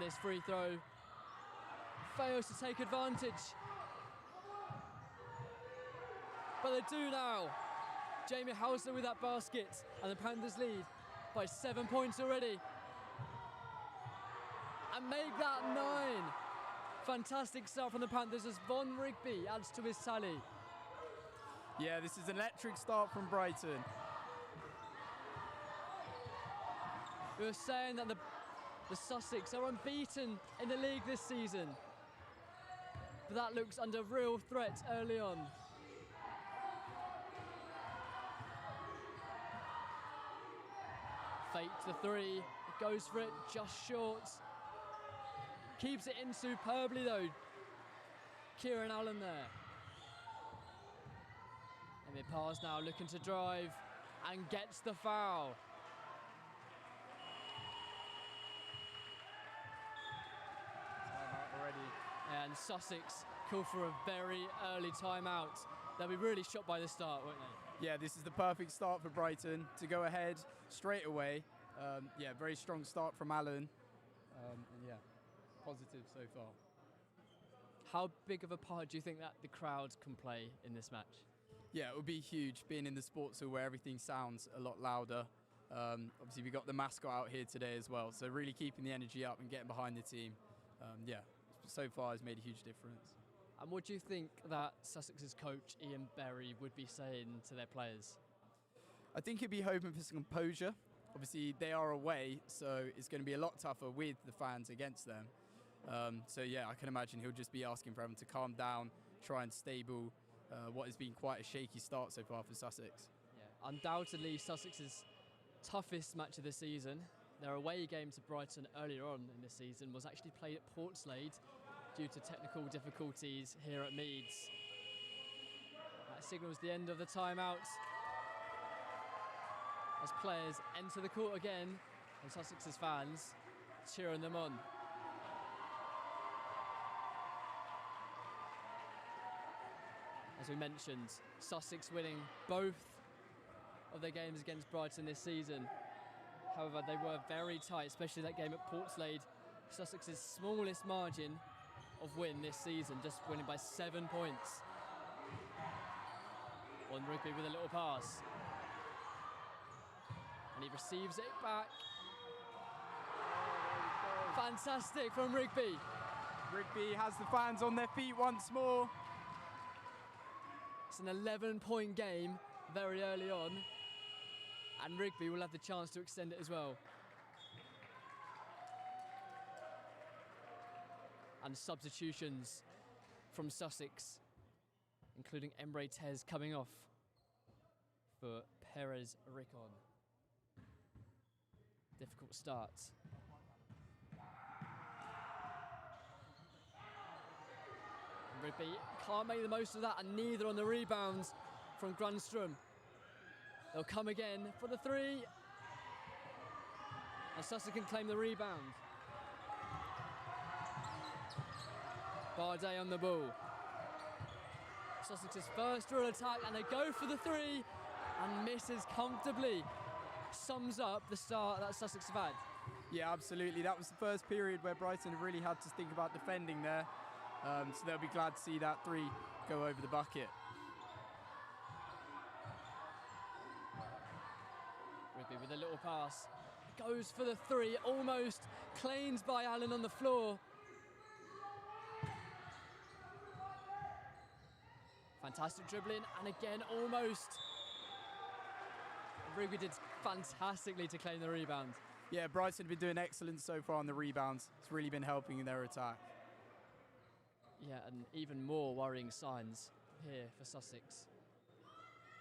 And this free throw fails to take advantage. But they do now. Jamie Houser with that basket, and the Panthers lead by 7 points already. And make that 9. Fantastic start from the Panthers as Von Rigby adds to his tally. Yeah, this is an electric start from Brighton. We were saying that the Sussex are unbeaten in the league this season. But that looks under real threat early on. Fake to 3, goes for it just short. Keeps it in superbly though. Kieran Allen there. Emir Pars now looking to drive and gets the foul. Timeout already. And Sussex call for a very early timeout. They'll be really shocked by the start, won't they? Yeah, this is the perfect start for Brighton to go ahead straight away. Yeah, very strong start from Allen. And yeah, positive so far. How big of a part do you think that the crowd can play in this match? Yeah, it would be huge being in the sports hall where everything sounds a lot louder. Obviously, we got the mascot out here today as well, so really keeping the energy up and getting behind the team. Yeah, so far has made a huge difference. And what do you think that Sussex's coach Ian Berry would be saying to their players? I think he'd be hoping for some composure. Obviously, they are away, so it's going to be a lot tougher with the fans against them. So yeah, I can imagine he'll just be asking for everyone to calm down, try and stable what has been quite a shaky start so far for Sussex. Yeah, undoubtedly Sussex's toughest match of the season. Their away game to Brighton earlier on in the season was actually played at Portslade due to technical difficulties here at Meads. That signals the end of the timeout as players enter the court again and Sussex's fans cheering them on. As we mentioned, Sussex winning both of their games against Brighton this season. However, they were very tight, especially that game at Portslade. Sussex's smallest margin of win this season, just winning by 7 points. Von Rigby with a little pass. And he receives it back. Fantastic from Rigby. Rigby has the fans on their feet once more. It's an 11-point game very early on, and Rigby will have the chance to extend it as well. And substitutions from Sussex, including Emre Tez coming off for Perez Ricon. Difficult start. Rigby can't make the most of that, and neither on the rebounds from Grunstrom. They'll come again for the 3. And Sussex can claim the rebound. Bardet on the ball. Sussex's first real attack, and they go for the 3 and misses comfortably. Sums up the start that Sussex have had. Yeah, absolutely. That was the first period where Brighton really had to think about defending there. So they'll be glad to see that 3 go over the bucket. Rigby with a little pass. Goes for the 3, almost cleaned by Allen on the floor. Fantastic dribbling, and again almost. Rigby did fantastically to claim the rebound. Yeah, Brighton have been doing excellent so far on the rebounds. It's really been helping in their attack. Yeah, and even more worrying signs here for Sussex.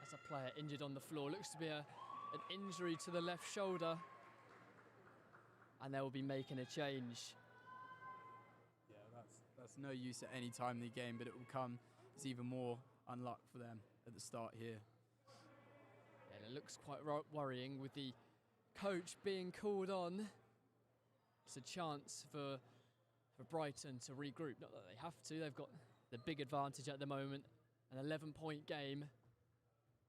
As a player injured on the floor, looks to be an injury to the left shoulder, and they will be making a change. Yeah, that's no use at any time in the game, but it will come as even more unluck for them at the start here. Yeah, it looks quite worrying with the coach being called on. It's a chance for Brighton to regroup. Not that they have to, they've got the big advantage at the moment. An 11-point game.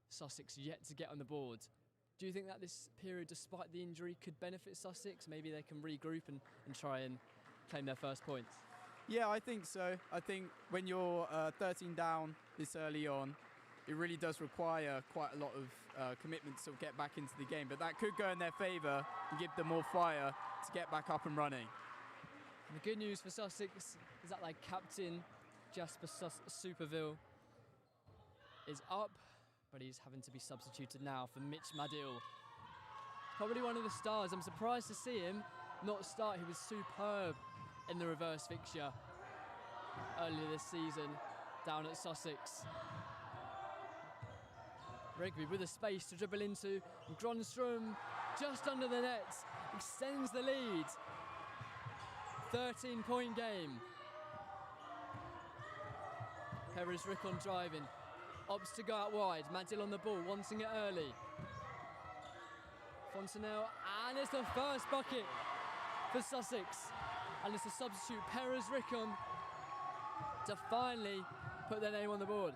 Sussex yet to get on the board. Do you think that this period, despite the injury, could benefit Sussex? Maybe they can regroup and try and claim their first points? Yeah, I think so. I think when you're 13 down this early on, it really does require quite a lot of commitment to get back into the game. But that could go in their favour and give them more fire to get back up and running. And the good news for Sussex is that their captain, Jasper Superville, is up, but he's having to be substituted now for Mitch Madill. Probably one of the stars. I'm surprised to see him not start. He was superb in the reverse fixture earlier this season down at Sussex. Rigby with a space to dribble into. Gronstrom just under the net, extends the lead. 13-point game. Perez Rickon driving. Opts to go out wide. Madill on the ball, wanting it early. Fontenelle, and it's the first bucket for Sussex. And it's a substitute, Perez Rickon, to finally put their name on the board.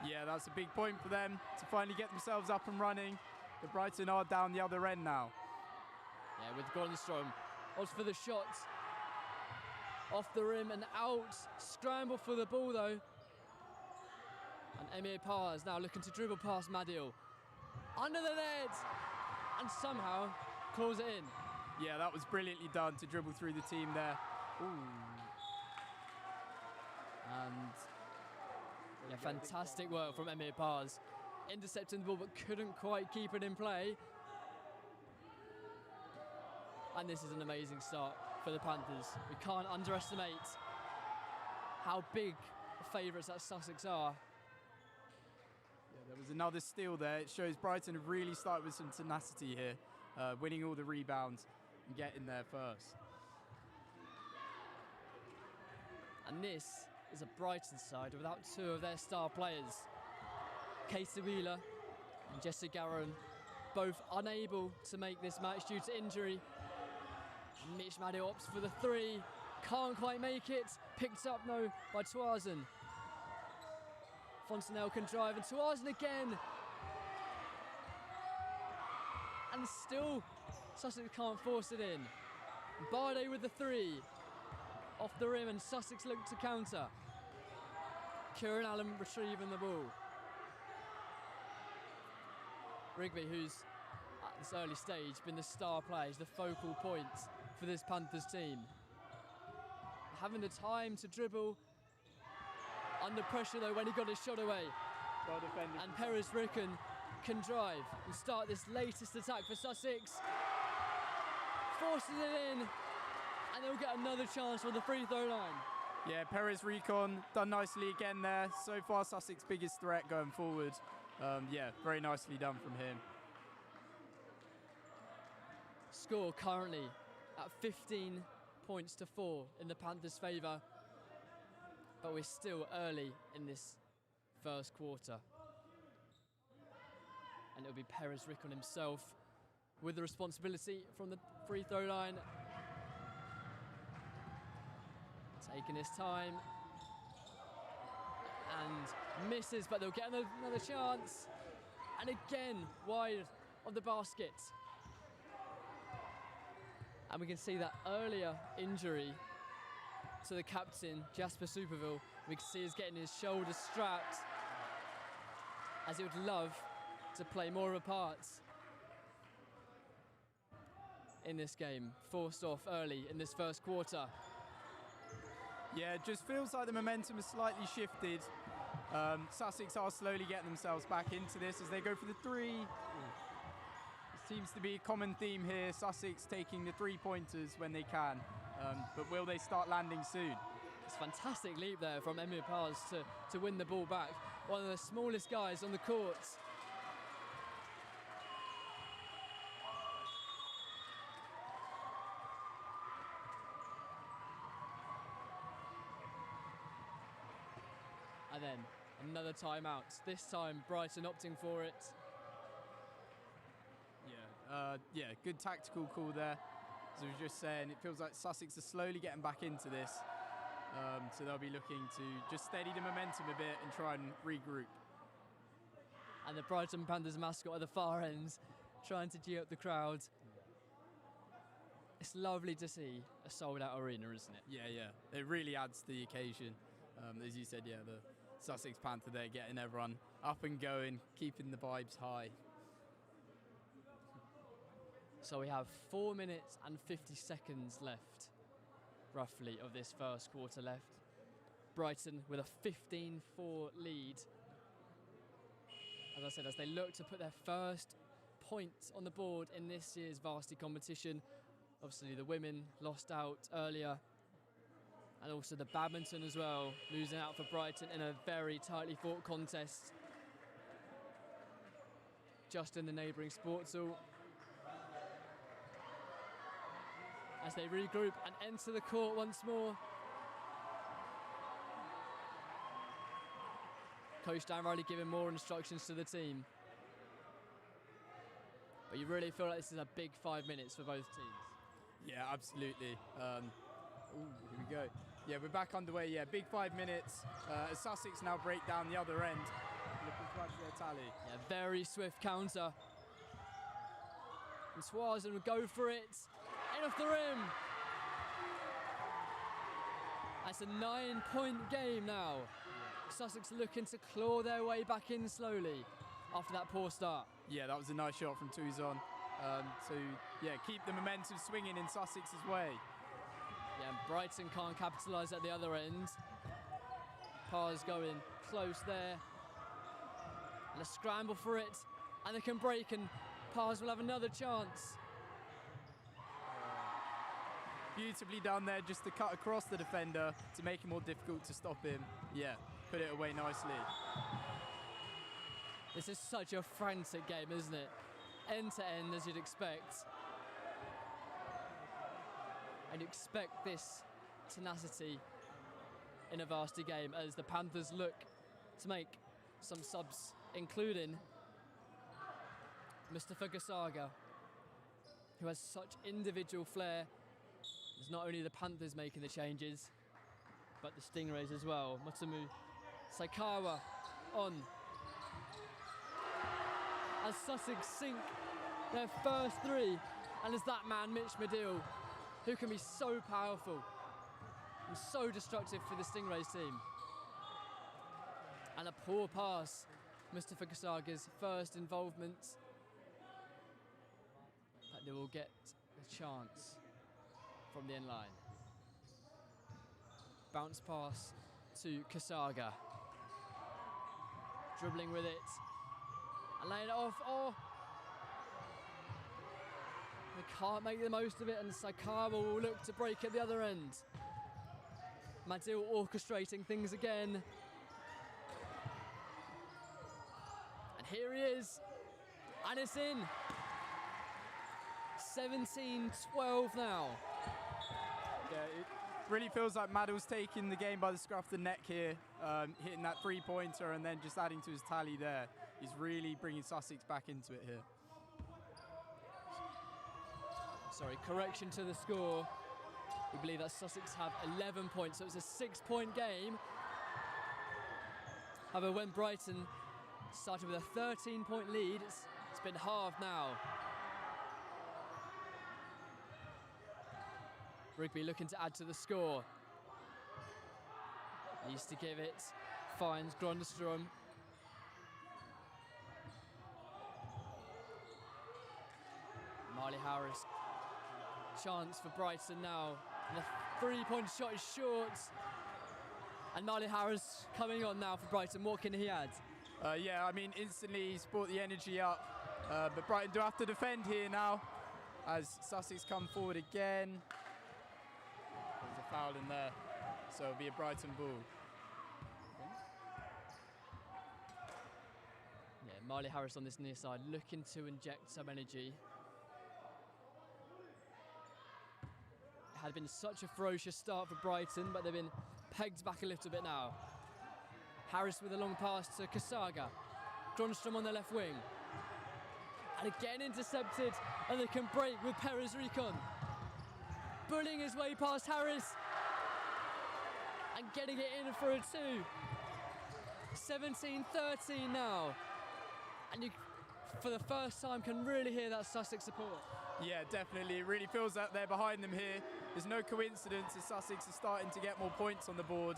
Yeah, that's a big point for them to finally get themselves up and running. The Brighton are down the other end now. Yeah, with Gronstrom. Odds for the shot. Off the rim and out. Scramble for the ball though. And Emir Pars now looking to dribble past Madill. Under the net. And somehow claws it in. Yeah, that was brilliantly done to dribble through the team there. Ooh. And yeah, fantastic work from Emir Pars. Intercepting the ball but couldn't quite keep it in play. And this is an amazing start for the Panthers. We can't underestimate how big favourites that Sussex are. Yeah, there was another steal there. It shows Brighton have really started with some tenacity here, winning all the rebounds and getting there first. And this is a Brighton side without two of their star players. Casey Wheeler and Jesse Garron, both unable to make this match due to injury. And Mitch Madill opts for the three, can't quite make it, picked up though by Tuazen. Fontenelle can drive and Tuazen again. And still Sussex can't force it in. Bardet with the three, off the rim, and Sussex look to counter. Kieran Allen retrieving the ball. Rigby, who's at this early stage been the star player, is the focal point for this Panthers team. Having the time to dribble. Under pressure though when he got his shot away. Well defended. And Perez Rickon can drive and start this latest attack for Sussex. Forces it in, and they'll get another chance on the free throw line. Yeah, Perez Rickon done nicely again there. So far Sussex' biggest threat going forward. Yeah, very nicely done from him. Score currently at 15 points to 4 in the Panthers' favour. But we're still early in this first quarter. And it'll be Perez Rickon himself with the responsibility from the free throw line. Taking his time. And misses, but they'll get another chance. And again, wide of the basket. And we can see that earlier injury to the captain, Jasper Superville. We can see he's getting his shoulders strapped, as he would love to play more of a part in this game. Forced off early in this first quarter. Yeah, it just feels like the momentum has slightly shifted. Sussex are slowly getting themselves back into this as they go for the three. It seems to be a common theme here, Sussex taking the three-pointers when they can. But will they start landing soon? It's a fantastic leap there from Emir Pars to win the ball back. One of the smallest guys on the court. And then another timeout. This time Brighton opting for it. Yeah, good tactical call there. As I was just saying, it feels like Sussex are slowly getting back into this. So they'll be looking to just steady the momentum a bit and try and regroup. And the Brighton Panthers mascot at the far ends, trying to gee up the crowd. It's lovely to see a sold-out arena, isn't it? Yeah. It really adds to the occasion. As you said, the Sussex Panther there getting everyone up and going, keeping the vibes high. So we have 4 minutes and 50 seconds left, roughly, of this first quarter left. Brighton with a 15-4 lead. As I said, as they look to put their first point on the board in this year's varsity competition. Obviously the women lost out earlier, and also the badminton as well, losing out for Brighton in a very tightly fought contest just in the neighbouring sports hall. As they regroup and enter the court once more. Coach Dan Riley giving more instructions to the team. But you really feel like this is a big 5 minutes for both teams. Yeah, absolutely. Here we go. Yeah, we're back underway. Yeah, big 5 minutes. As Sussex now break down the other end. Looking to add to their tally. Yeah, very swift counter. And Swarzan would go for it. In off the rim. That's a 9-point game now. Sussex looking to claw their way back in slowly after that poor start. Yeah, that was a nice shot from Tuzon. Keep the momentum swinging in Sussex's way. Yeah, and Brighton can't capitalise at the other end. Parr's going close there. And a scramble for it. And they can break, and Parr's will have another chance. Beautifully done there, just to cut across the defender to make it more difficult to stop him. Yeah, put it away nicely. This is such a frantic game, isn't it? End to end, as you'd expect. And you expect this tenacity in a varsity game as the Panthers look to make some subs, including Mustafa Gasaga, who has such individual flair. It's not only the Panthers making the changes, but the Stingrays as well. Mutamu Saikawa on. As Sussex sink their first three, and it's that man, Mitch Medill, who can be so powerful and so destructive for the Stingrays team. And a poor pass, Mustafa Gasaga's first involvement. But they will get a chance from the end line. Bounce pass to Kasaga. Dribbling with it. And laying it off. Oh! They can't make the most of it, and Saikawa will look to break at the other end. Madil orchestrating things again. And here he is. And it's in. 17-12 now. Yeah, it really feels like Madil's taking the game by the scruff of the neck here, hitting that three-pointer and then just adding to his tally there. He's really bringing Sussex back into it here. Sorry, correction to the score. We believe that Sussex have 11 points, so it's a 6-point game. However, when Brighton started with a 13-point lead, it's been halved now. Rigby looking to add to the score. Needs to give it. Finds Gronderstrom. Marley Harris. Chance for Brighton now. And the three-point shot is short. And Marley Harris coming on now for Brighton. What can he add? Instantly he's brought the energy up. But Brighton do have to defend here now as Sussex come forward again. There's a foul in there, so it'll be a Brighton ball. Yeah, Marley Harris on this near side looking to inject some energy. It had been such a ferocious start for Brighton, but they've been pegged back a little bit now. Harris with a long pass to Kasaga. Gronstrom on the left wing. And again intercepted, and they can break with Perez Recon. Bullying his way past Harris. And getting it in for a two. 17-13 now. And you, for the first time, can really hear that Sussex support. Yeah, definitely. It really feels that they're behind them here. There's no coincidence as Sussex are starting to get more points on the board.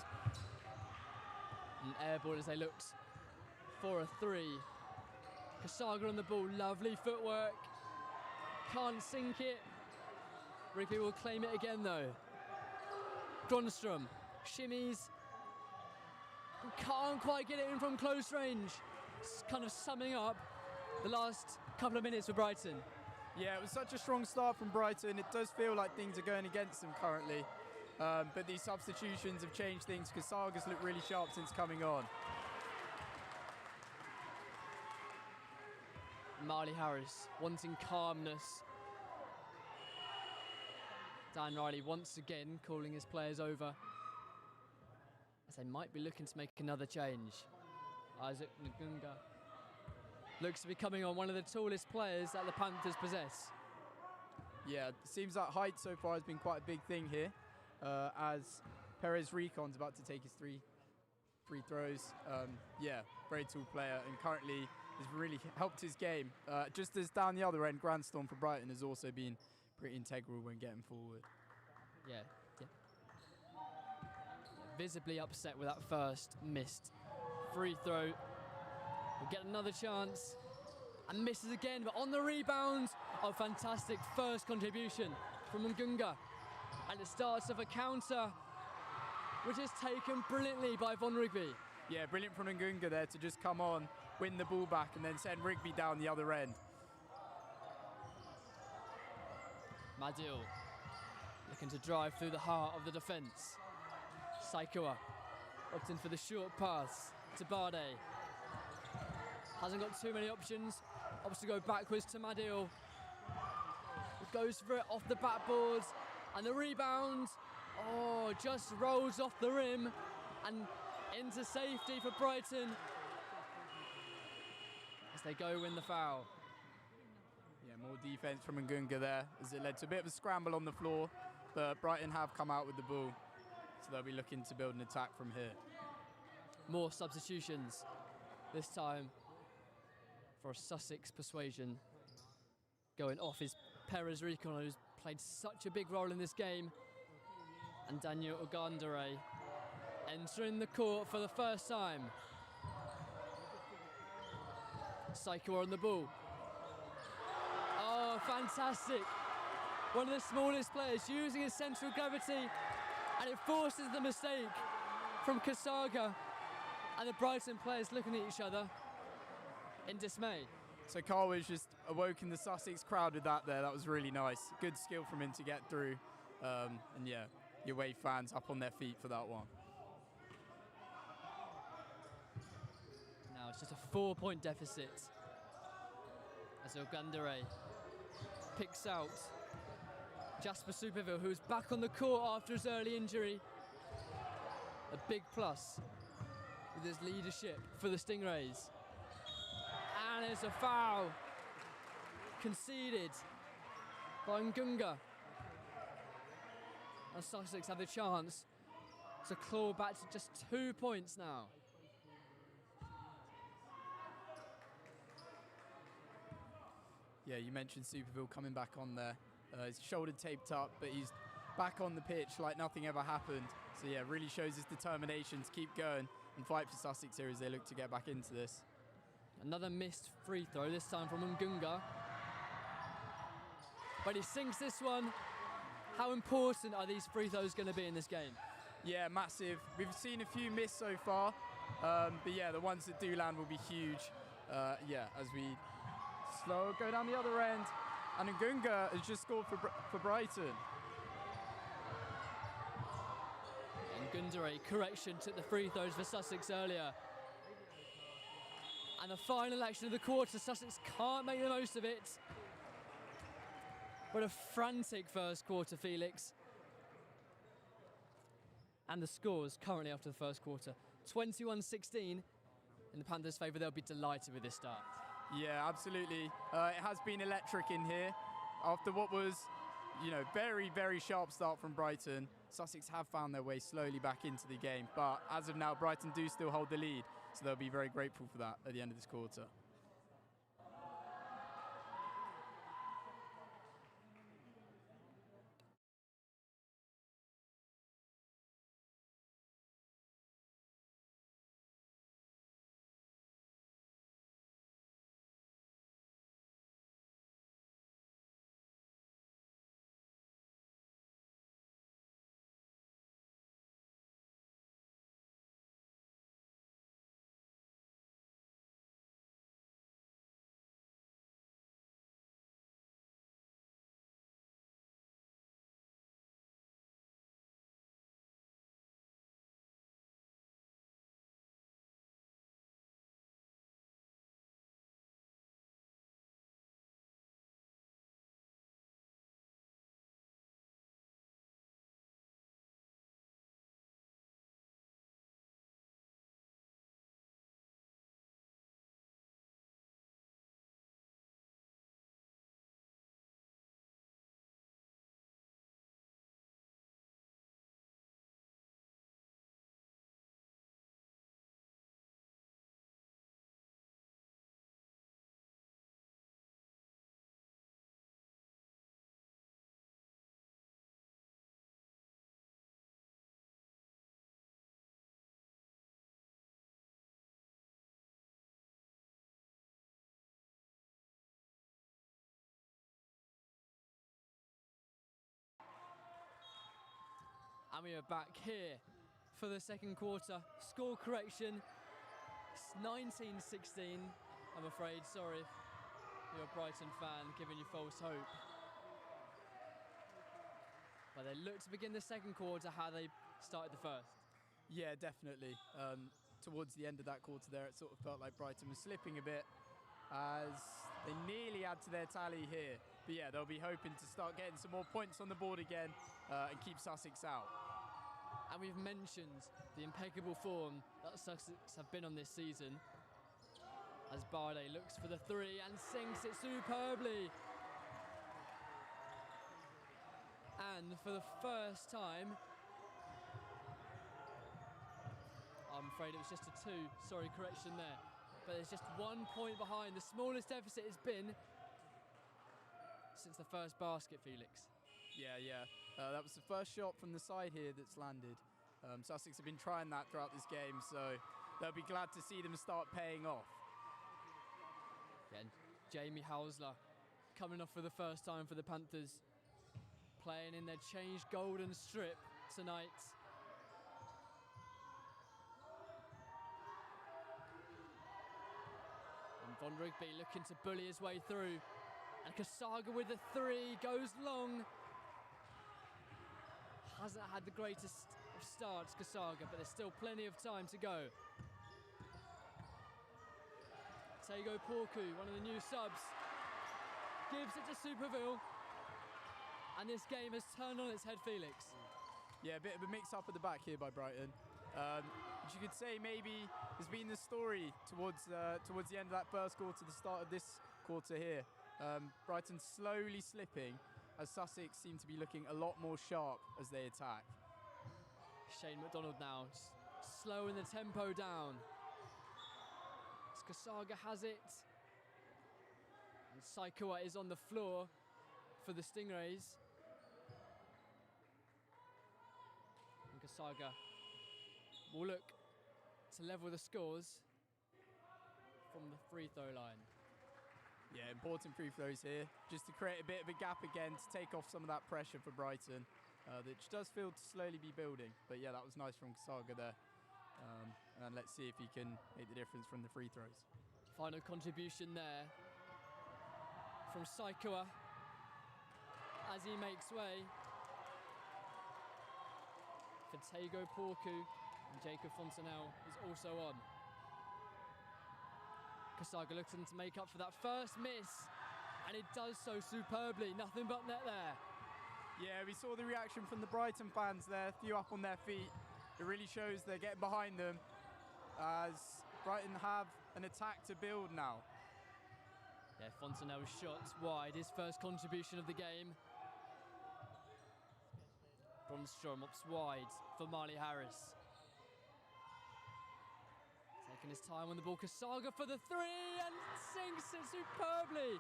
An air ball as they looked for a 3. Kasaga on the ball, lovely footwork. Can't sink it. Rigby will claim it again though. Gronstrom shimmies. Can't quite get it in from close range. It's kind of summing up the last couple of minutes for Brighton. Yeah, it was such a strong start from Brighton. It does feel like things are going against them currently. But these substitutions have changed things. Kasaga's looked really sharp since coming on. Marley Harris wanting calmness. Dan Riley once again calling his players over as they might be looking to make another change. Isaac Ngunga looks to be coming on, one of the tallest players that the Panthers possess. Yeah, it seems like height so far has been quite a big thing here, as Perez Recon's about to take his 3 free throws. Yeah, very tall player and currently has really helped his game. Just as down the other end, Grandstorm for Brighton has also been pretty integral when getting forward. Yeah. Visibly upset with that first missed free throw. Will get another chance and misses again, but on the rebound. Oh, fantastic first contribution from Ngunga. And it starts off a counter, which is taken brilliantly by Von Rigby. Yeah, brilliant from Ngunga there to just come on, win the ball back, and then send Rigby down the other end. Madil looking to drive through the heart of the defence. Saikawa opting for the short pass to Bade. Hasn't got too many options. Opts to go backwards to Madil. Goes for it off the backboard. And the rebound, just rolls off the rim and into safety for Brighton as they go win the foul. Yeah, more defence from Ngunga there as it led to a bit of a scramble on the floor, but Brighton have come out with the ball, so they'll be looking to build an attack from here. More substitutions, this time for a Sussex persuasion. Going off is Perez Recon, who's played such a big role in this game, and Daniel Ogandere entering the court for the first time. Saikawa on the ball. Oh, fantastic. One of the smallest players using his central gravity, and it forces the mistake from Kasaga, and the Brighton players looking at each other in dismay. So Carway's just awoken the Sussex crowd with that there. That was really nice. Good skill from him to get through. And yeah, your away fans up on their feet for that one. Now it's just a 4-point deficit as Ogandere picks out Jasper Superville, who's back on the court after his early injury. A big plus with his leadership for the Stingrays. And it's a foul conceded by Ngunga. And Sussex have the chance to claw back to just 2 points now. Yeah, you mentioned Superville coming back on there. His shoulder taped up, but he's back on the pitch like nothing ever happened. So yeah, really shows his determination to keep going and fight for Sussex here as they look to get back into this. Another missed free throw, this time from Ngunga. But he sinks this one. How important are these free throws going to be in this game? Yeah, massive. We've seen a few miss so far, but yeah, the ones that do land will be huge. Yeah, as we go down the other end, and Ngunga has just scored for Brighton. And Gundere, correction, took the free throws for Sussex earlier. And the final action of the quarter, Sussex can't make the most of it. But a frantic first quarter, Felix. And the scores currently after the first quarter, 21-16 in the Panthers' favour. They'll be delighted with this start. Yeah, absolutely. It has been electric in here. After what was, very, very sharp start from Brighton, Sussex have found their way slowly back into the game. But as of now, Brighton do still hold the lead. So they'll be very grateful for that at the end of this quarter. And we are back here for the second quarter. Score correction, it's 19-16. I'm afraid, sorry if you're a Brighton fan, giving you false hope. But they look to begin the second quarter how they started the first. Yeah, definitely. Towards the end of that quarter there, it sort of felt like Brighton was slipping a bit as they nearly add to their tally here. But yeah, they'll be hoping to start getting some more points on the board again and keep Sussex out. And we've mentioned the impeccable form that Sussex have been on this season. As Bardet looks for the three and sinks it superbly. And for the first time, I'm afraid it was just a 2, sorry, correction there. But there's just 1 point behind, the smallest deficit it's been since the first basket, Felix. Yeah. That was the first shot from the side here that's landed. Sussex have been trying that throughout this game, so they'll be glad to see them start paying off. And Jamie Houser coming off for the first time for the Panthers, playing in their changed golden strip tonight. And Von Rigby looking to bully his way through. And Kasaga with the three, goes long. Hasn't had the greatest of starts, Kasaga, but there's still plenty of time to go. Tego Porku, one of the new subs, gives it to Superville. And this game has turned on its head, Felix. Yeah, a bit of a mix-up at the back here by Brighton. Which you could say maybe has been the story towards the end of that first quarter, the start of this quarter here. Brighton slowly slipping as Sussex seem to be looking a lot more sharp as they attack. Shane McDonald now slowing the tempo down. As Kasaga has it. And Saikawa is on the floor for the Stingrays. And Kasaga will look to level the scores from the free throw line. Yeah, important free throws here, just to create a bit of a gap again, to take off some of that pressure for Brighton, which does feel to slowly be building. But yeah, that was nice from Kasaga there. And let's see if he can make the difference from the free throws. Final contribution there from Saikawa as he makes way. Fatego Porku and Jacob Fontenelle is also on. Kasaga looking to make up for that first miss, and it does so superbly. Nothing but net there. Yeah, we saw the reaction from the Brighton fans there, a few up on their feet. It really shows they're getting behind them as Brighton have an attack to build now. Yeah, Fontenelle's shot wide, his first contribution of the game. Bromstrom ups wide for Marley Harris. Taking his time on the ball, Kasaga for the three and sinks it superbly.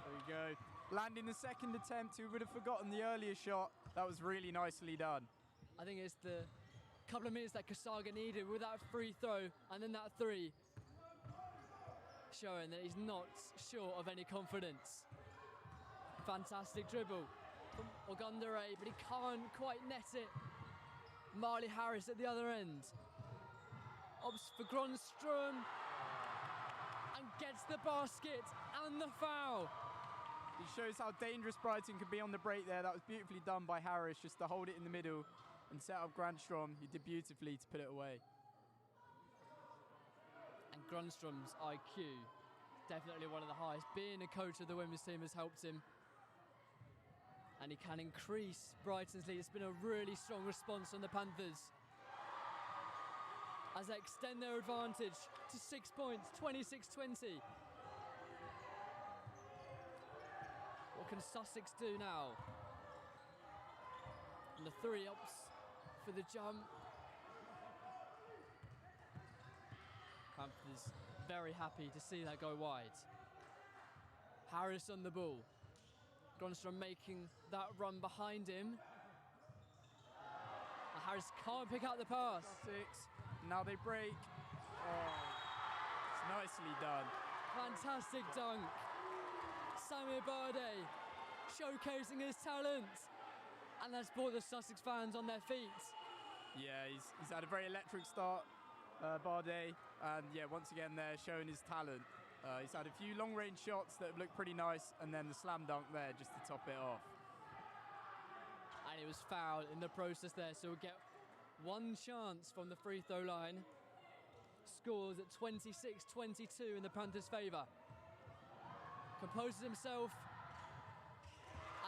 There we go. Landing the second attempt, who would have forgotten the earlier shot? That was really nicely done. I think it's the couple of minutes that Kasaga needed with that free throw and then that three, showing that he's not short of any confidence. Fantastic dribble from Ogundere, but he can't quite net it. Marley Harris at the other end. Opts for Gronstrom and gets the basket and the foul. It shows how dangerous Brighton could be on the break there. That was beautifully done by Harris, just to hold it in the middle and set up Gronstrom. He did beautifully to put it away. And Gronstrom's IQ, definitely one of the highest. Being a coach of the women's team has helped him. And he can increase Brighton's lead. It's been a really strong response from the Panthers as they extend their advantage to 6 points, 26-20. What can Sussex do now? And the three ups for the jump. Panthers very happy to see that go wide. Harris on the ball. Gronstrom making that run behind him. And Harris can't pick out the pass. Sussex, now they break. Oh, it's nicely done. Fantastic dunk. Samir Bardet showcasing his talent. And and has brought the Sussex fans on their feet. Yeah, he's had a very electric start, Bardet, and yeah, once again there showing his talent. He's had a few long-range shots that have looked pretty nice, and then the slam dunk there just to top it off. And he was fouled in the process there, so he'll get one chance from the free throw line. Scores at 26-22 in the Panthers' favour. Composes himself,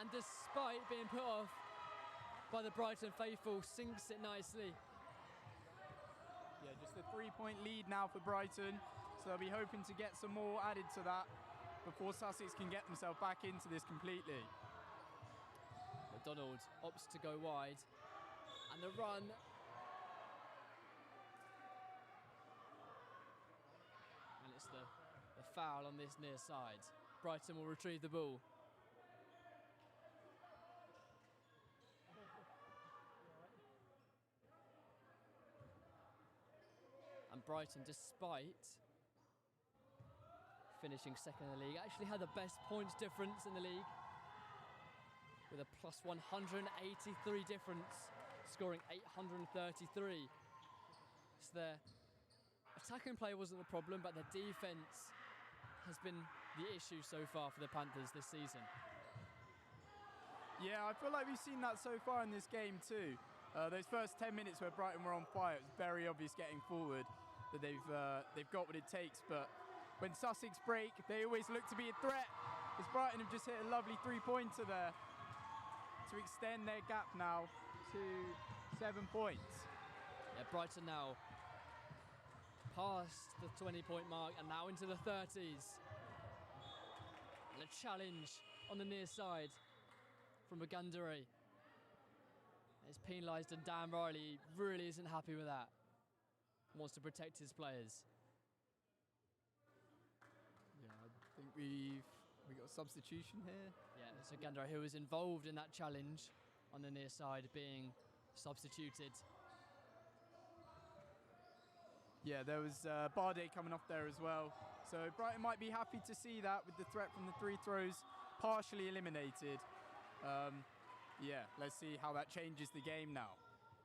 and despite being put off by the Brighton faithful, sinks it nicely. Yeah, just a 3-point lead now for Brighton, so they'll be hoping to get some more added to that before Sussex can get themselves back into this completely. McDonald opts to go wide, and the run. And it's the foul on this near side. Brighton will retrieve the ball. And Brighton, despite finishing second in the league, actually had the best points difference in the league, with a plus 183 difference, scoring 833. So their attacking play wasn't the problem, but their defence has been the issue so far for the Panthers this season. Yeah, I feel like we've seen that so far in this game too. Those first 10 minutes where Brighton were on fire, it was very obvious getting forward that they've got what it takes. But when Sussex break, they always look to be a threat, as Brighton have just hit a lovely three-pointer there to extend their gap now to 7 points. Yeah, Brighton now past the 20-point mark and now into the 30s. And a challenge on the near side from Magandere. It's penalised, and Dan Riley really isn't happy with that. Wants to protect his players. Yeah, I think we got a substitution here. Yeah, so Gandara, who was involved in that challenge on the near side, being substituted. Yeah, there was Bardet coming off there as well. So Brighton might be happy to see that with the threat from the three throws partially eliminated. Yeah, let's see how that changes the game now.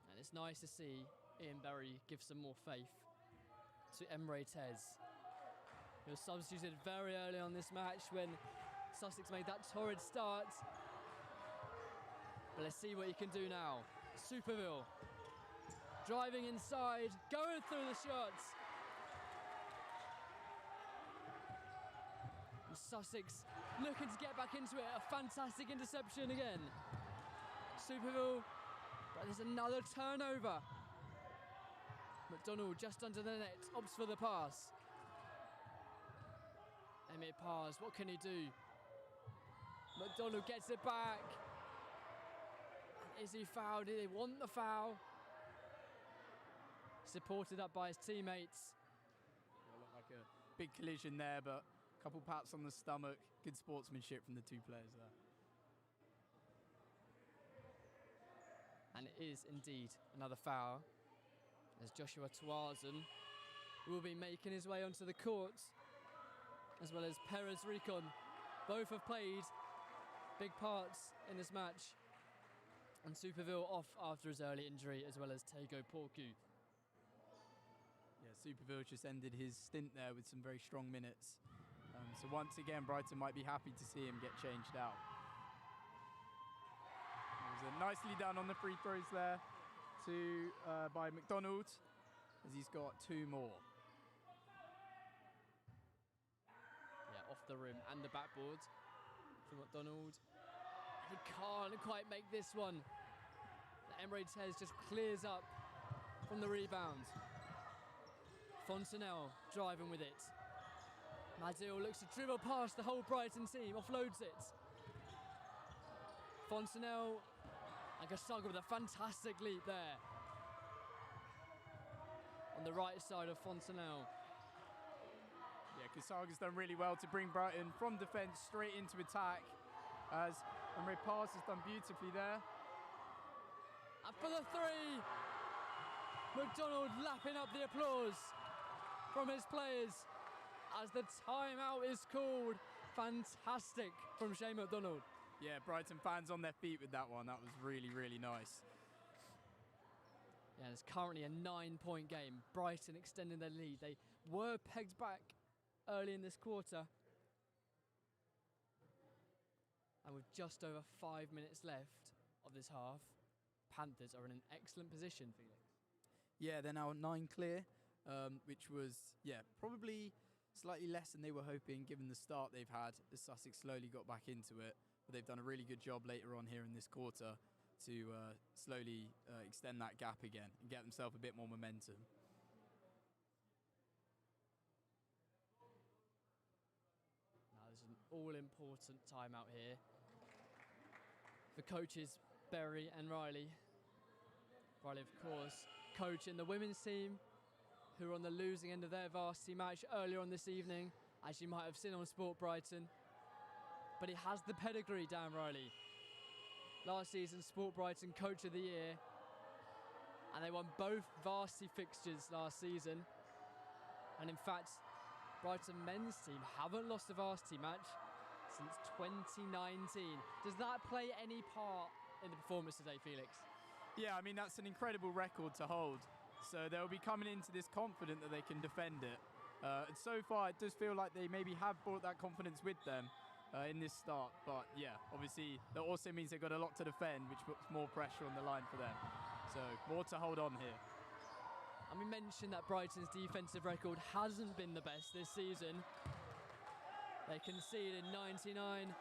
And it's nice to see Ian Berry give some more faith to Emre Tez, who was substituted very early on this match when Sussex made that torrid start. But let's see what he can do now. Superville driving inside, going through the shots. And Sussex looking to get back into it. A fantastic interception again. Superville, but there's another turnover. McDonald just under the net, opts for the pass. Emir Pars, what can he do? McDonald gets it back. Is he fouled? Do they want the foul? Supported up by his teammates. It looked like a big collision there, but a couple pats on the stomach. Good sportsmanship from the two players there. And it is indeed another foul, as Joshua Tuazan will be making his way onto the court, as well as Perez Recon. Both have played big parts in this match. And Superville off after his early injury, as well as Tego Porcu. Yeah, Superville just ended his stint there with some very strong minutes. So once again, Brighton might be happy to see him get changed out. It was nicely done on the free throws there by McDonald, as he's got 2 more. Yeah, off the rim and the backboard for McDonald. And he can't quite make this one. Emre Tez just clears up from the rebound. Fontenelle driving with it. Madil looks to dribble past the whole Brighton team, offloads it. Fontenelle and Gasaga with a fantastic leap there. On the right side of Fontenelle. Yeah, Gasaga's done really well to bring Brighton from defence straight into attack, as Emre Pass has done beautifully there. And for the 3, McDonald lapping up the applause from his players as the timeout is called. Fantastic from Shane McDonald. Yeah, Brighton fans on their feet with that one. That was really, really nice. Yeah, it's currently a 9-point game. Brighton extending their lead. They were pegged back early in this quarter. And with just over 5 minutes left of this half, Panthers are in an excellent position, Felix. Yeah, they're now 9 clear, which was, probably slightly less than they were hoping given the start they've had as Sussex slowly got back into it. But they've done a really good job later on here in this quarter to slowly extend that gap again and get themselves a bit more momentum. Now there's an all-important timeout here for coaches Berry and Riley. Riley, of course, coaching the women's team, who are on the losing end of their varsity match earlier on this evening, as you might have seen on Sport Brighton. But he has the pedigree, Dan Riley. Last season, Sport Brighton Coach of the Year, and they won both varsity fixtures last season. And in fact, Brighton men's team haven't lost a varsity match since 2019. Does that play any part in the performance today, Felix? Yeah, I mean, that's an incredible record to hold. So they'll be coming into this confident that they can defend it. And so far, it does feel like they maybe have brought that confidence with them in this start. But yeah, obviously, that also means they've got a lot to defend, which puts more pressure on the line for them. So more to hold on here. And we mentioned that Brighton's defensive record hasn't been the best this season. They conceded 99.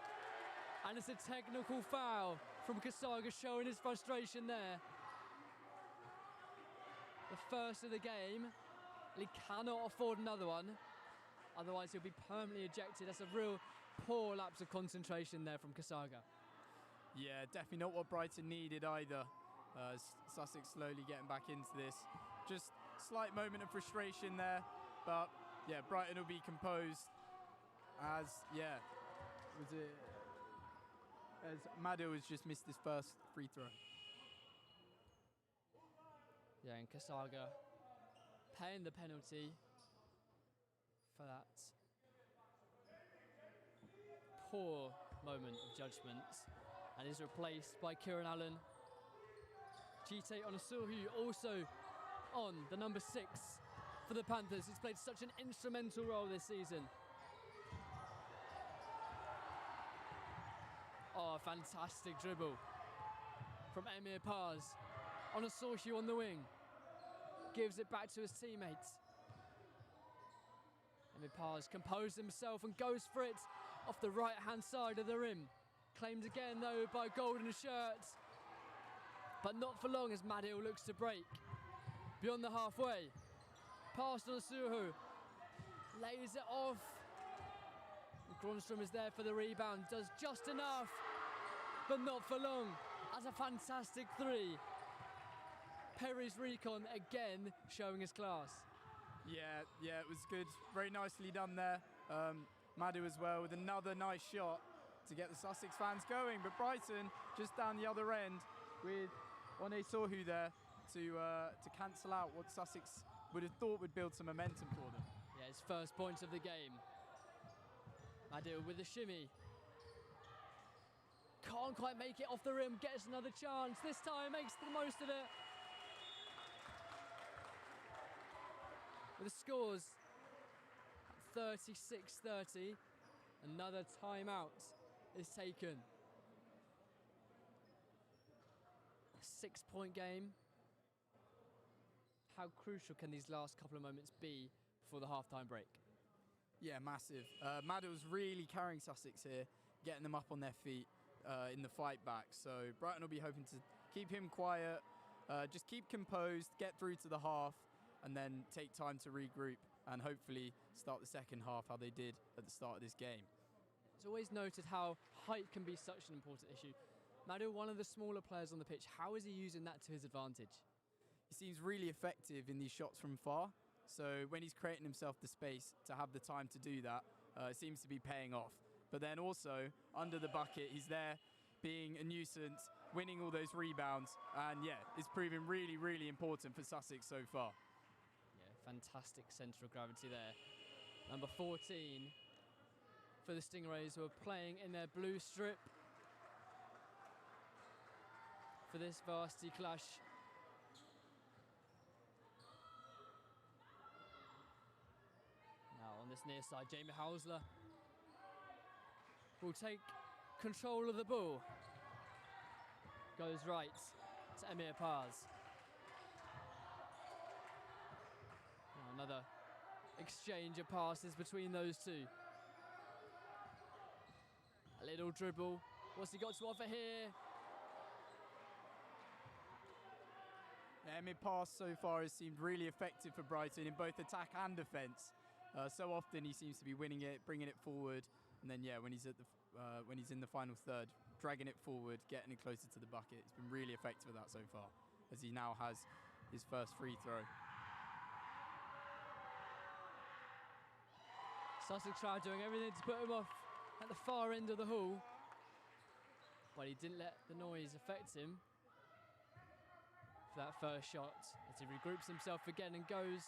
And it's a technical foul from Kasaga, showing his frustration there. The first of the game. He cannot afford another one. Otherwise, he'll be permanently ejected. That's a real poor lapse of concentration there from Kasaga. Yeah, definitely not what Brighton needed either. Sussex slowly getting back into this. Just slight moment of frustration there. But yeah, Brighton will be composed as, as Madhu has just missed his first free throw. Yeah, and Kasaga paying the penalty for that poor moment of judgment, and is replaced by Kieran Allen. Chite Onosuhu also on the number 6 for the Panthers. He's played such an instrumental role this season. Oh, fantastic dribble from Emir Paz. Onosuhu on the wing. Gives it back to his teammates. Emir Paz composed himself and goes for it off the right-hand side of the rim. Claimed again, though, by Golden Shirt. But not for long as Madil looks to break. Beyond the halfway. Past on Suhu. Lays it off. Gronstrom is there for the rebound. Does just enough. But not for long. That's a fantastic 3. Perry's recon again showing his class. Yeah, it was good. Very nicely done there. Madhu as well with another nice shot to get the Sussex fans going. But Brighton just down the other end with Onesohu there to cancel out what Sussex would have thought would build some momentum for them. Yeah, his first points of the game. Madhu with the shimmy. Can't quite make it off the rim, gets another chance. This time makes the most of it. With the scores 36-30, another timeout is taken. A 6-point game. How crucial can these last couple of moments be before the halftime break? Yeah, massive. Madhu's really carrying Sussex here, getting them up on their feet in the fight back. So Brighton will be hoping to keep him quiet, just keep composed, get through to the half, and then take time to regroup and hopefully start the second half how they did at the start of this game. It's always noted how height can be such an important issue. Madhu, one of the smaller players on the pitch, how is he using that to his advantage? He seems really effective in these shots from far. So when he's creating himself the space to have the time to do that, it seems to be paying off. But then also, under the bucket, he's there being a nuisance, winning all those rebounds. And yeah, it's proven really, really important for Sussex so far. Fantastic centre of gravity there. Number 14 for the Stingrays, who are playing in their blue strip. for this varsity clash. Now on this near side, Jamie Hausler will take control of the ball. Goes right to Emir Paz. Now another exchange of passes between those two. A little dribble. What's he got to offer here? Emir Paz so far has seemed really effective for Brighton in both attack and defence. So often he seems to be winning it, bringing it forward, and then when he's in the final third, dragging it forward, getting it closer to the bucket. It's been really effective with that so far, as he now has his first free throw. Sussex tried doing everything to put him off at the far end of the hall, but he didn't let the noise affect him for that first shot, as he regroups himself again and goes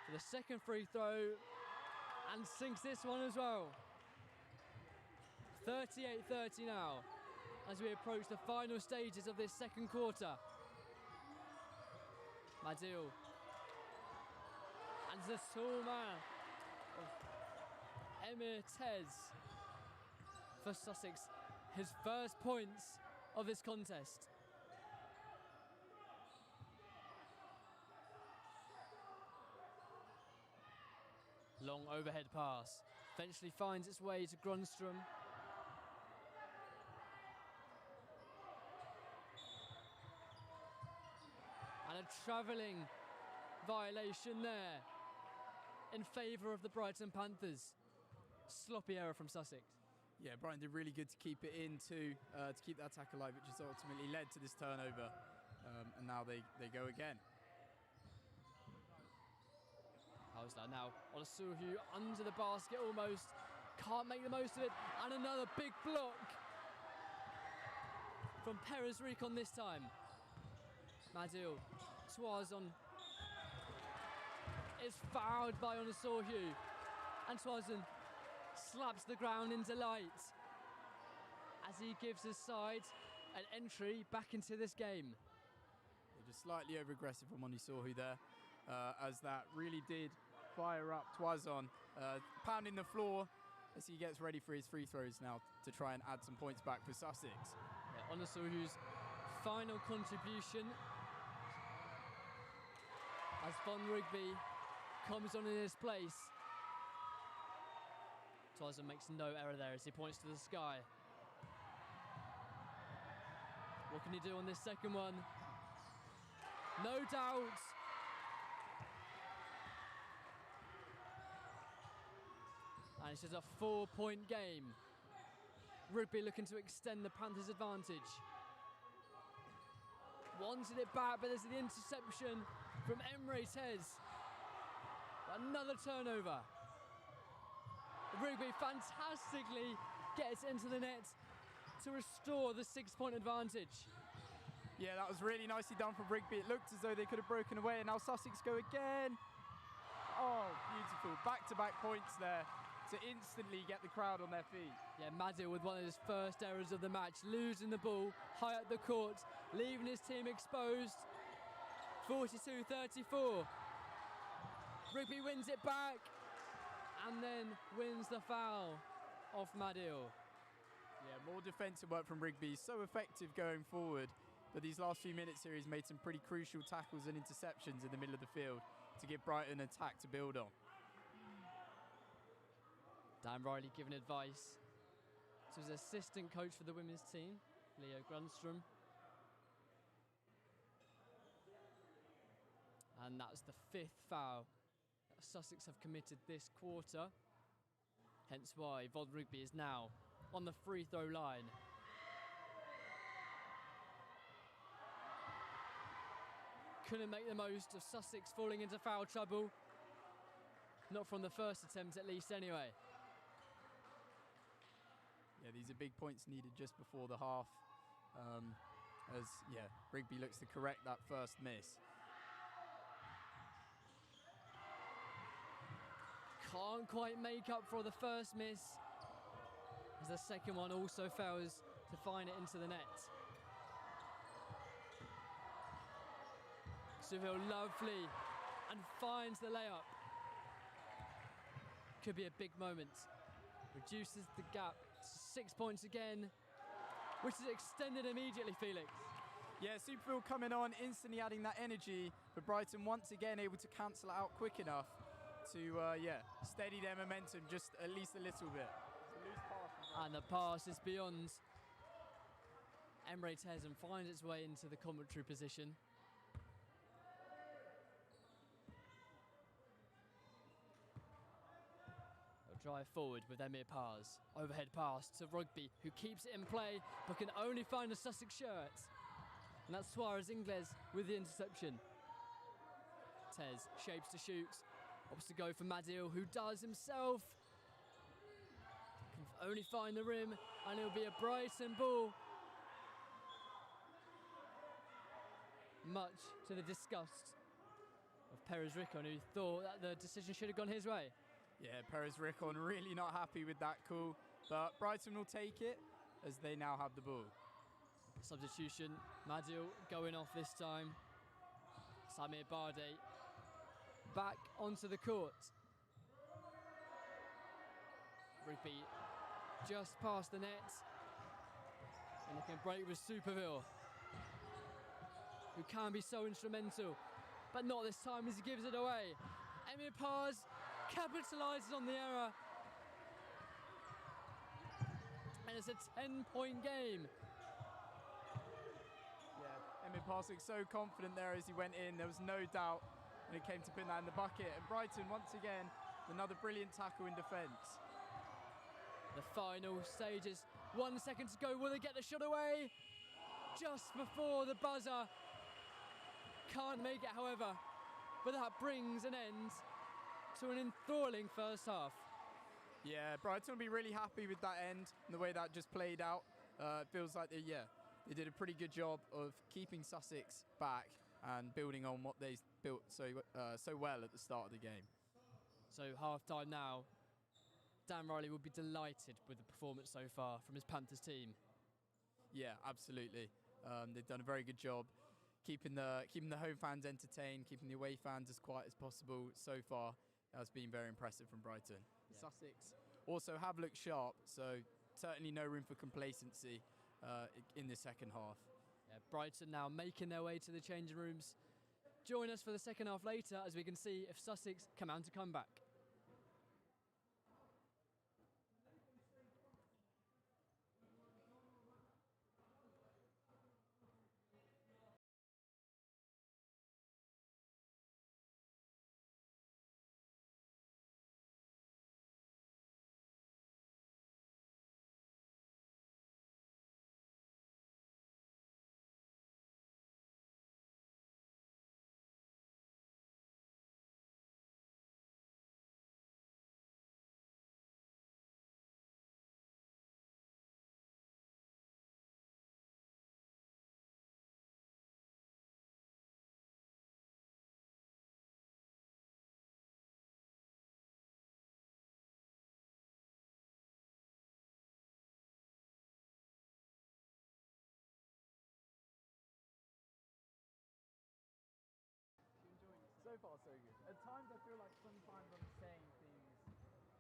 for the second free throw and sinks this one as well. 38-30 now as we approach the final stages of this second quarter. Madil, and the tall man of Emir Tez for Sussex, his first points of this contest. Long overhead pass, eventually finds its way to Grunstrom. And a travelling violation there in favour of the Brighton Panthers. Sloppy error from Sussex. Yeah, Brighton did really good to keep it in to keep that attack alive, which has ultimately led to this turnover. And now they go again. Hausler now on a Suhu under the basket almost. Can't make the most of it. And another big block from Perez Recon this time. Madil, Toison is fouled by Onosorhu. And Toison slaps the ground in delight as he gives his side an entry back into this game. Just slightly over-aggressive from Onosorhu there, as that really did fire up Toison, pounding the floor as he gets ready for his free throws now to try and add some points back for Sussex. Yeah, Onosorhu's final contribution as Von Rigby comes on in his place. Toison makes no error there as he points to the sky. What can he do on this second one? No doubt. And it's just a 4-point game. Rigby looking to extend the Panthers' advantage. Wanted it back, but there's the interception from Emre Tez. Another turnover. Rigby fantastically gets into the net to restore the 6-point advantage. Yeah, that was really nicely done from Rigby. It looked as though they could have broken away, and now Sussex go again. Oh, beautiful. Back-to-back points there to instantly get the crowd on their feet. Yeah, Madil with one of his first errors of the match, losing the ball high up the court, leaving his team exposed. 42-34. Rigby wins it back and then wins the foul off Madil. Yeah, more defensive work from Rigby. So effective going forward. But these last few minutes here, he's made some pretty crucial tackles and interceptions in the middle of the field to give Brighton an attack to build on. Dan Riley giving advice to his assistant coach for the women's team, Leo Grunstrom. And that's the 5th foul that Sussex have committed this quarter. Hence why Vod Rigby is now on the free throw line. Couldn't make the most of Sussex falling into foul trouble. Not from the first attempt at least anyway. Yeah, these are big points needed just before the half. As Rigby looks to correct that first miss. Can't quite make up for the first miss, as the second one also fails to find it into the net. Seville lovely and finds the layup. Could be a big moment. Reduces the gap to 6 points again, which is extended immediately, Felix. Yeah, Superville coming on, instantly adding that energy, but Brighton once again able to cancel it out quick enough to steady their momentum just at least a little bit. And the pass is beyond. Emre Terzan finds its way into the commentary position. They'll drive forward with Emir Pars. Overhead pass to Rugby, who keeps it in play, but can only find a Sussex shirt. And that's Suarez Ingles with the interception. Tez shapes to shoot. Opts to go for Madil, who does himself. Can only find the rim, and it'll be a Brighton ball. Much to the disgust of Perez Rickon, who thought that the decision should have gone his way. Yeah, Perez Rickon really not happy with that call, but Brighton will take it as they now have the ball. Substitution, Madil going off this time. Samir Bardey back onto the court. Rugby just past the net, and they can break with Superville, who can be so instrumental, but not this time as he gives it away. Emir Pars capitalises on the error, and it's a 10-point game. Yeah, Emir Pars looks so confident there as he went in. There was no doubt when it came to putting that in the bucket. And Brighton, once again, another brilliant tackle in defence. The final stages, 1 second to go. Will they get the shot away? Just before the buzzer. Can't make it, however, but that brings an end to an enthralling first half. Yeah, Brighton will be really happy with that end and the way that just played out. It feels like they did a pretty good job of keeping Sussex back and building on what they built so well at the start of the game. So half-time now. Dan Riley will be delighted with the performance so far from his Panthers team. Yeah, absolutely. They've done a very good job keeping the home fans entertained, keeping the away fans as quiet as possible. So far, has been very impressive from Brighton. Yeah. Sussex also have looked sharp, so certainly no room for complacency in the second half. Yeah, Brighton now making their way to the changing rooms. Join us for the second half later as we can see if Sussex come out to come back. So far, so good. At times, I feel like sometimes I'm saying things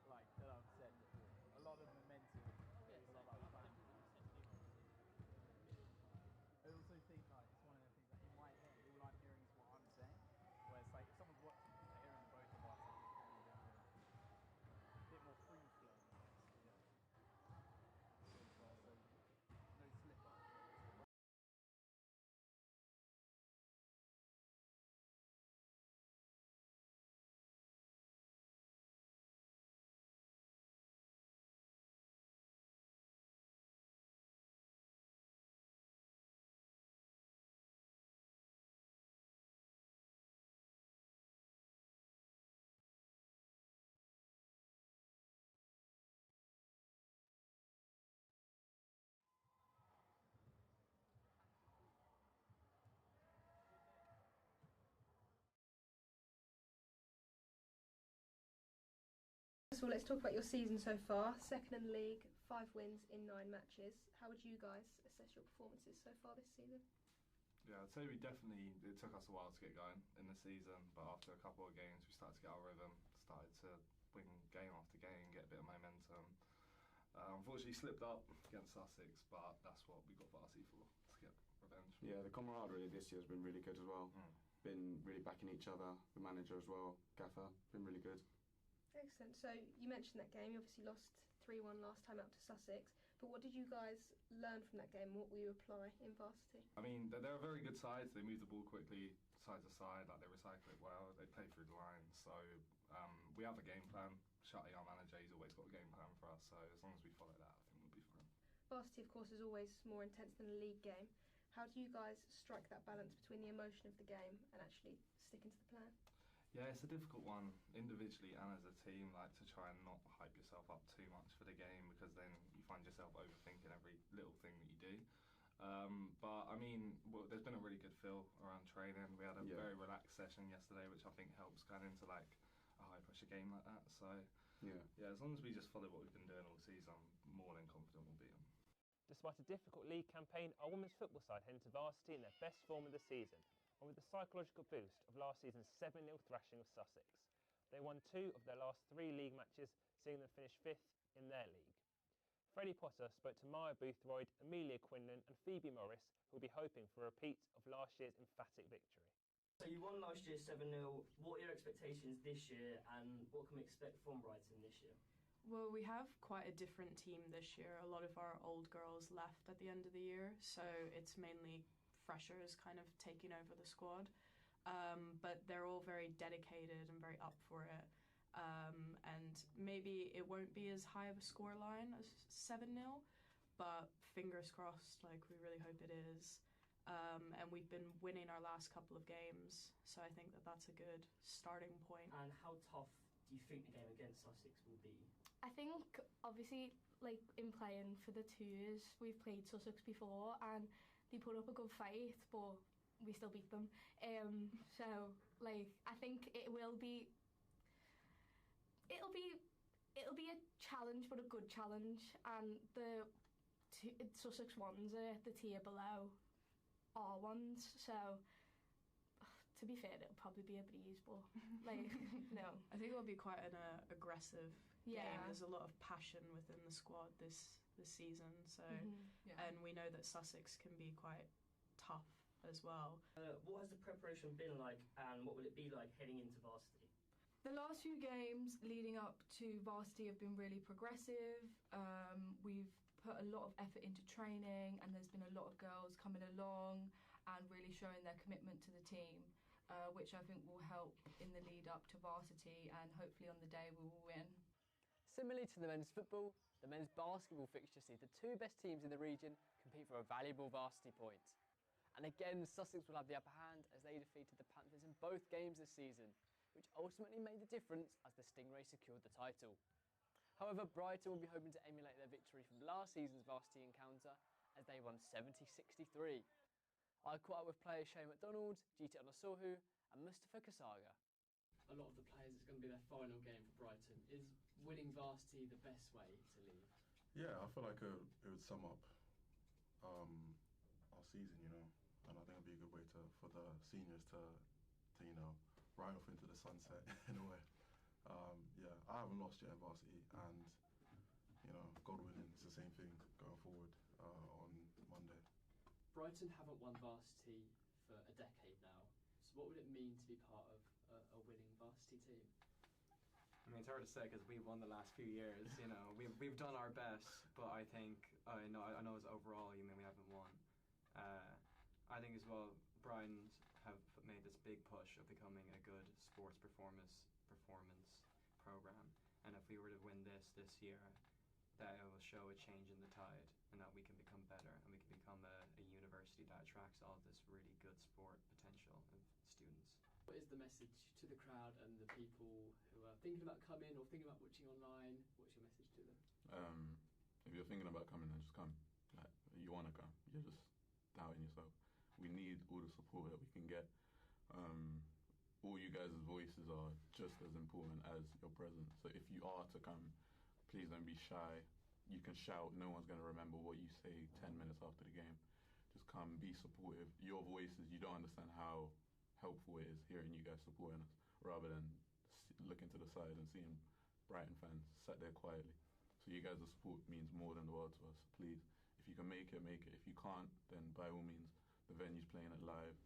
like that I've said before. A lot of momentum. Yes, a lot of fun. I also think like it's one of the things that in my head, all I'm hearing is what I'm saying. Where it's like if someone's watching, hearing both of us, I think it's probably a bit more free flow. Yeah. So far, so good. No slip up. First of all, let's talk about your season so far. Second in the league, 5 wins in 9 matches. How would you guys assess your performances so far this season? Yeah, I'd say it took us a while to get going in the season, but after a couple of games we started to get our rhythm, started to win game after game, get a bit of momentum. Unfortunately slipped up against Sussex, but that's what we got Varsity for, to get revenge. Yeah, the camaraderie this year has been really good as well. Been really backing each other, the manager as well, Gaffer, been really good. Excellent. So you mentioned that game, you obviously lost 3-1 last time out to Sussex, but what did you guys learn from that game? What will you apply in Varsity? I mean, they're a very good side. They move the ball quickly, side to side, like they recycle it well, they play through the line. So we have a game plan. Shutty, our manager, he's always got a game plan for us, so as long as we follow that, I think we'll be fine. Varsity, of course, is always more intense than a league game. How do you guys strike that balance between the emotion of the game and actually sticking to the plan? Yeah, it's a difficult one, individually and as a team, like to try and not hype yourself up too much for the game, because then you find yourself overthinking every little thing that you do. But I mean, there's been a really good feel around training. We had a very relaxed session yesterday, which I think helps going into like a high pressure game like that. So yeah, as long as we just follow what we've been doing all season, I'm more than confident we'll beat them. Despite a difficult league campaign, our women's football side heading to Varsity in their best form of the season, and with the psychological boost of last season's 7-0 thrashing of Sussex. They won 2 of their last 3 league matches, seeing them finish 5th in their league. Freddie Potter spoke to Maya Boothroyd, Amelia Quinlan and Phoebe Morris, who will be hoping for a repeat of last year's emphatic victory. So you won last year 7-0. What are your expectations this year, and what can we expect from Brighton this year? Well, we have quite a different team this year. A lot of our old girls left at the end of the year, so it's mainly freshers kind of taking over the squad. But they're all very dedicated and very up for it. And maybe it won't be as high of a scoreline as 7-0, but fingers crossed, like we really hope it is. And we've been winning our last couple of games, so I think that that's a good starting point. And how tough do you think the game against Sussex will be? I think, obviously, like in playing for the twos, we've played Sussex before and they put up a good fight, but we still beat them. So, like, I think it'll be a challenge, but a good challenge. And the Sussex ones are the tier below our ones, so to be fair, it'll probably be a breeze, but like, no. I think it'll be quite an aggressive game. There's a lot of passion within the squad this season, so and we know that Sussex can be quite tough as well. What has the preparation been like, and what will it be like heading into Varsity? The last few games leading up to Varsity have been really progressive. We've put a lot of effort into training, and there's been a lot of girls coming along and really showing their commitment to the team, which I think will help in the lead up to Varsity, and hopefully on the day we will win. Similarly to the men's football, the men's basketball fixture sees the 2 best teams in the region compete for a valuable Varsity point. And again, Sussex will have the upper hand as they defeated the Panthers in both games this season, which ultimately made the difference as the Stingrays secured the title. However, Brighton will be hoping to emulate their victory from last season's Varsity encounter as they won 70-63. I caught up with players Shane McDonald, Gita Onosohu and Mustafa Kasaga. A lot of the players, it's going to be their final game for Brighton. Is winning Varsity the best way to leave? Yeah, I feel like it would sum up our season, you know, and I think it'd be a good way for the seniors to ride off into the sunset in a way. Yeah, I haven't lost yet at Varsity, and God willing, it's the same thing going forward on Monday. Brighton haven't won Varsity for a decade now, so what would it mean to be part of a winning Varsity team? I mean, it's hard to say because we've won the last few years. We've done our best, but I think I know as overall, we haven't won. I think as well, Brighton have made this big push of becoming a good sports performance program, and if we were to win this year, that it will show a change in the tide, and that we can become better, and we can become a university that attracts all this really good sport potential of students. What is the message to the crowd and the people who are thinking about coming or thinking about watching online? What's your message to them? If you're thinking about coming, then just come. Like, you want to come. You're just doubting yourself. We need all the support that we can get. All you guys' voices are just as important as your presence. So if you are to come, please don't be shy. You can shout. No one's going to remember what you say 10 minutes after the game. just come, be supportive. Your voices, you don't understand how helpful it is hearing you guys supporting us, rather than looking to the side and seeing Brighton fans sat there quietly. So you guys' support means more than the world to us. Please, if you can make it, make it. If you can't, then by all means, the venue's playing it live.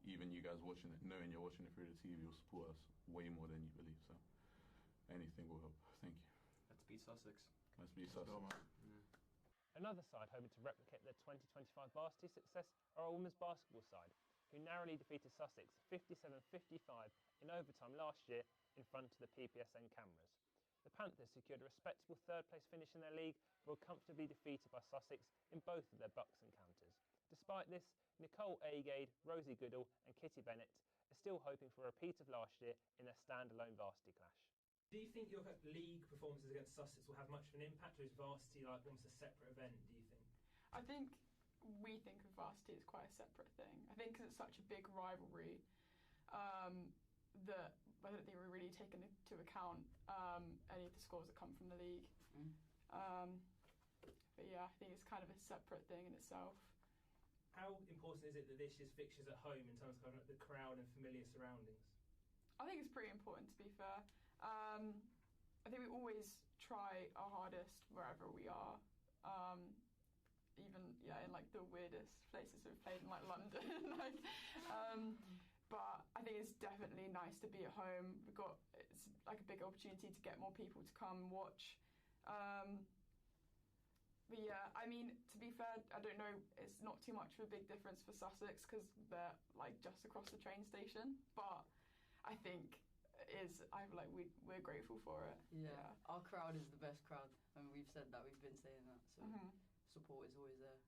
Even you guys watching it, knowing you're watching it through the TV, will support us way more than you believe. So anything will help. Thank you. Let's beat Sussex. Let's beat Sussex. Another side hoping to replicate their 2025 varsity success are our women's basketball side, who narrowly defeated Sussex 57-55 in overtime last year in front of the PPSN cameras. The Panthers secured a respectable third-place finish in their league, but were comfortably defeated by Sussex in both of their Bucks encounters. Despite this, Nicole Agade, Rosie Goodall and Kitty Bennett are still hoping for a repeat of last year in their standalone varsity clash. Do you think your league performances against Sussex will have much of an impact, or is varsity like almost a separate event, do you think? I think we think of varsity as quite a separate thing. I think because it's such a big rivalry that I don't think we're really taking into account any of the scores that come from the league. But yeah, I think it's kind of a separate thing in itself. How important is it that this year's fixtures at home in terms of the crowd and familiar surroundings? I think it's pretty important, to be fair. I think we always try our hardest wherever we are. Even in like the weirdest places we've played in, like London. But I think it's definitely nice to be at home. It's like a big opportunity to get more people to come and watch. But yeah, I mean, to be fair, I don't know, it's not too much of a big difference for Sussex because they're like just across the train station. But I think we're grateful for it. Yeah, our crowd is the best crowd, and we've said that, we've been saying that, so support is always there.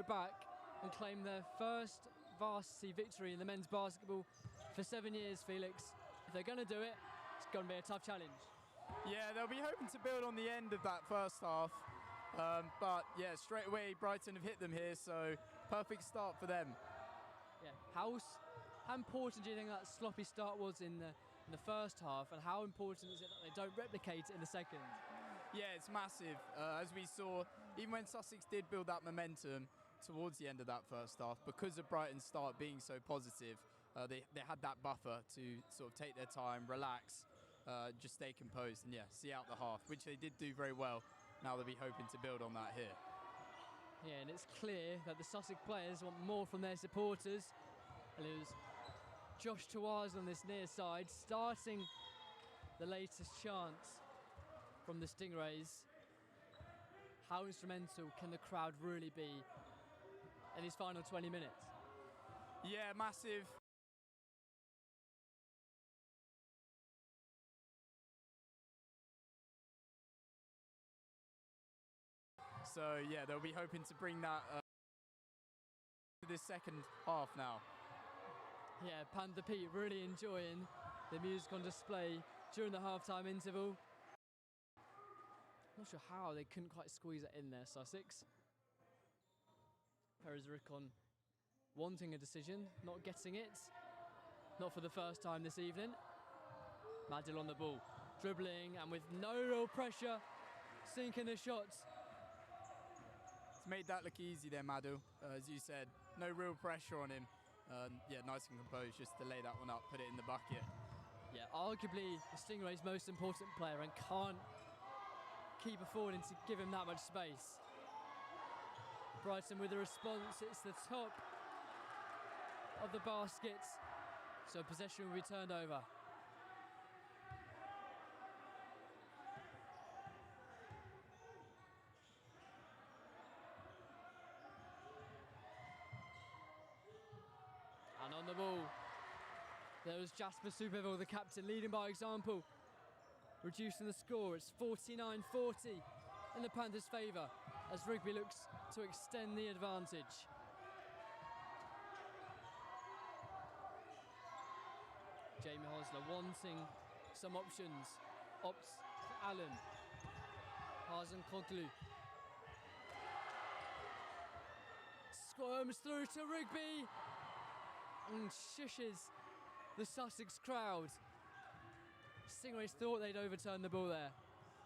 Back and claim their first varsity victory in the men's basketball for 7 years, Felix. If they're going to do it, it's going to be a tough challenge. Yeah, they'll be hoping to build on the end of that first half. But yeah, straight away Brighton have hit them here, so perfect start for them. Yeah, how important do you think that sloppy start was in the first half, and how important is it that they don't replicate it in the second? Yeah, it's massive. As we saw, even when Sussex did build that momentum towards the end of that first half, because of Brighton's start being so positive, they had that buffer to sort of take their time, relax, just stay composed and see out the half, which they did do very well. Now they'll be hoping to build on that here. Yeah, and it's clear that the Sussex players want more from their supporters. And it was Josh Tawaz on this near side, starting the latest chance from the Stingrays. How instrumental can the crowd really be in these final 20 minutes? Yeah, massive. So yeah, they'll be hoping to bring that to this second half now. Yeah, Panther Pete really enjoying the music on display during the half-time interval. Not sure how they couldn't quite squeeze it in there, Sussex. Perez Ricon wanting a decision, not getting it. Not for the first time this evening. Madil on the ball, dribbling and with no real pressure, sinking the shots. It's made that look easy there, Madil. As you said, no real pressure on him. Yeah, nice and composed just to lay that one up, put it in the bucket. Yeah, arguably the Stingrays' most important player, and can't keep affording to give him that much space. Brighton with a response, it's the top of the baskets, so possession will be turned over. And on the ball, there was Jasper Superville, the captain, leading by example, reducing the score. It's 49-40 in the Panthers' favour as Rigby looks to extend the advantage. Jamie Hosler wanting some options, opts for Allen. Hazen Koglu. Squirms through to Rigby and shushes the Sussex crowd. Stingrays thought they'd overturn the ball there.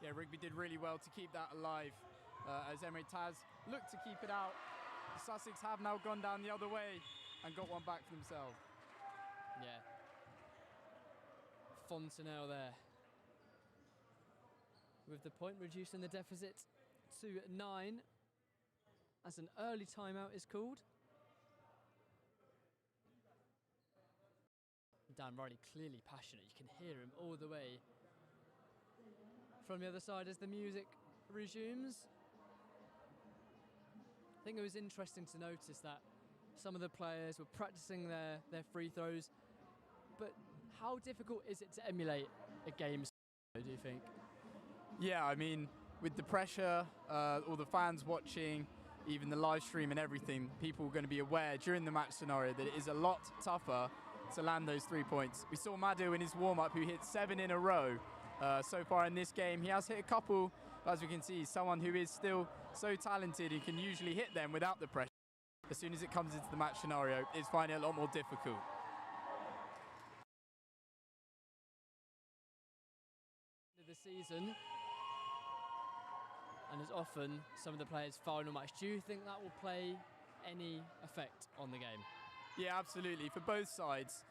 Yeah, Rigby did really well to keep that alive as Emre Taz looked to keep it out. The Sussex have now gone down the other way and got one back for themselves. Yeah. Fontenelle there. With the point reducing the deficit to 9 as an early timeout is called. Dan Riley clearly passionate. You can hear him all the way from the other side as the music resumes. I think it was interesting to notice that some of the players were practicing their free throws, but how difficult is it to emulate a game, do you think? Yeah, I mean, with the pressure, all the fans watching, even the live stream and everything, people are going to be aware during the match scenario that it is a lot tougher to land those 3 points. We saw Madhu in his warm-up who hit 7 in a row so far in this game. He has hit a couple, but as we can see, someone who is still so talented and can usually hit them without the pressure. As soon as it comes into the match scenario, it's finding it a lot more difficult. The season, and as often some of the players' final match. Do you think that will play any effect on the game? Yeah, absolutely. For both sides,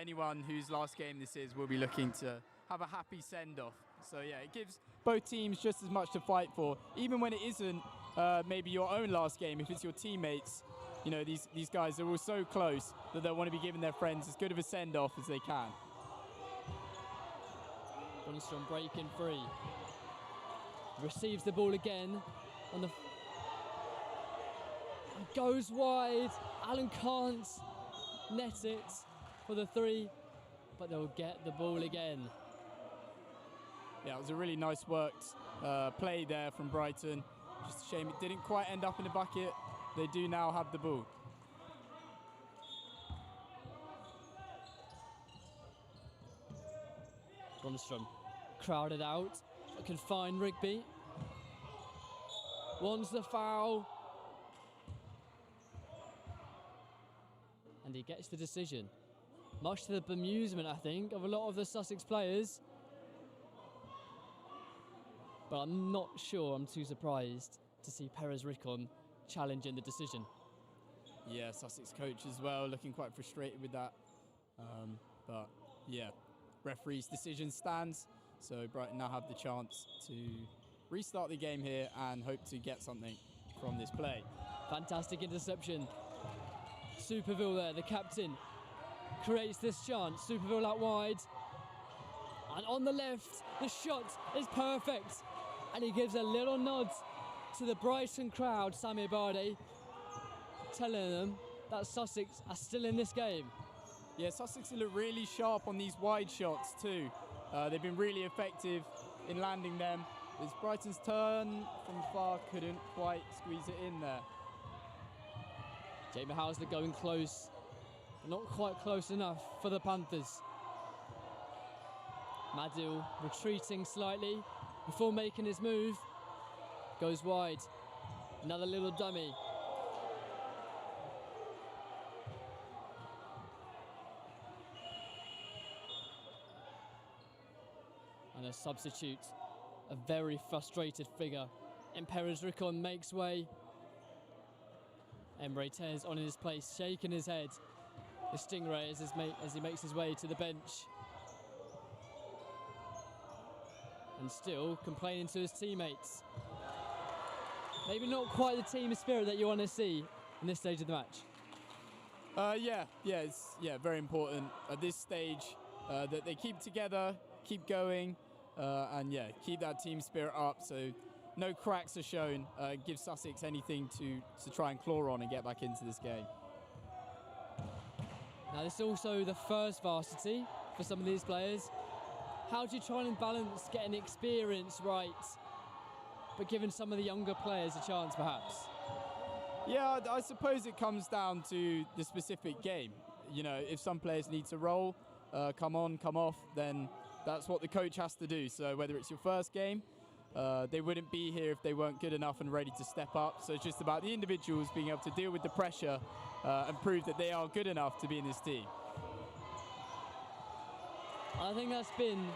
anyone whose last game this is will be looking to have a happy send-off. So yeah, it gives both teams just as much to fight for, even when it isn't maybe your own last game. If it's your teammates, you know, these guys are all so close that they'll want to be giving their friends as good of a send-off as they can. Brunstrom breaking free. Receives the ball again on the and goes wide. Allen can't net it for the 3, but they'll get the ball again. Yeah, it was a really nice worked play there from Brighton. Just a shame it didn't quite end up in the bucket. They do now have the ball. Brunstrom crowded out, but can find Rigby. Wants the foul. And he gets the decision. Much to the bemusement, I think, of a lot of the Sussex players. But I'm not sure I'm too surprised to see Perez Rickon challenging the decision. Yeah, Sussex coach as well, looking quite frustrated with that. But yeah, referee's decision stands. So Brighton now have the chance to restart the game here and hope to get something from this play. Fantastic interception. Superville there, the captain, creates this chance. Superville out wide. And on the left, the shot is perfect. And he gives a little nod to the Brighton crowd, Samir Bardey, telling them that Sussex are still in this game. Yeah, Sussex look really sharp on these wide shots too. They've been really effective in landing them. It's Brighton's turn from far, couldn't quite squeeze it in there. Jamie Housley going close, but not quite close enough for the Panthers. Madhu retreating slightly before making his move. Goes wide. Another little dummy. And a substitute, a very frustrated figure. And Perez Rickon makes way. Emre Tez on his place, shaking his head. The Stingray as he makes his way to the bench. And still complaining to his teammates. Maybe not quite the team spirit that you want to see in this stage of the match. It's very important at this stage that they keep together, keep going, and keep that team spirit up so no cracks are shown. Give Sussex anything to try and claw on and get back into this game. Now this is also the first varsity for some of these players. How do you try and balance getting the experience right, but giving some of the younger players a chance perhaps? Yeah, I suppose it comes down to the specific game. You know, if some players need to roll, come on, come off, then that's what the coach has to do. So whether it's your first game They wouldn't be here if they weren't good enough and ready to step up. So it's just about the individuals being able to deal with the pressure and prove that they are good enough to be in this team. I think that's been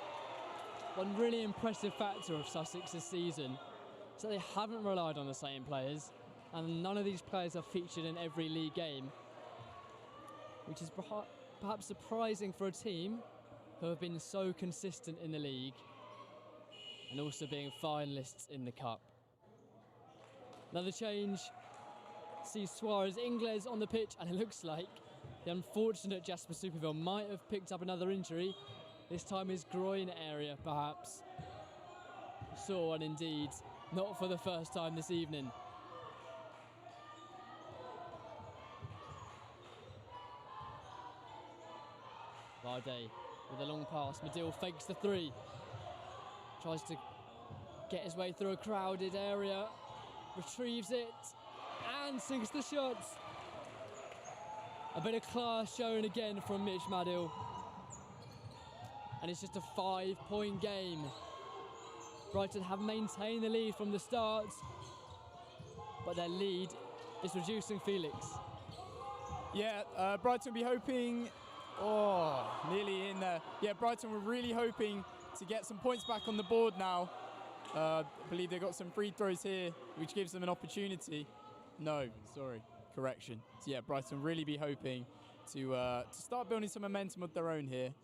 one really impressive factor of Sussex this season. So they haven't relied on the same players, and none of these players are featured in every league game, which is perhaps surprising for a team who have been so consistent in the league and also being finalists in the cup. Another change sees Suarez Ingles on the pitch, and it looks like the unfortunate Jasper Superville might have picked up another injury, this time his groin area perhaps. Saw one indeed, not for the first time this evening. Vardy with a long pass, Medill fakes the three, tries to get his way through a crowded area, retrieves it and sinks the shot. A bit of class shown again from Mitch Medill, and it's just a 5-point game. Brighton have maintained the lead from the start, but their lead is reducing, Felix. Yeah, Brighton will be hoping, nearly in there. Yeah, Brighton were really hoping to get some points back on the board now. I believe they've got some free throws here, which gives them an opportunity. No, sorry, correction. So yeah, Brighton really be hoping to start building some momentum of their own here.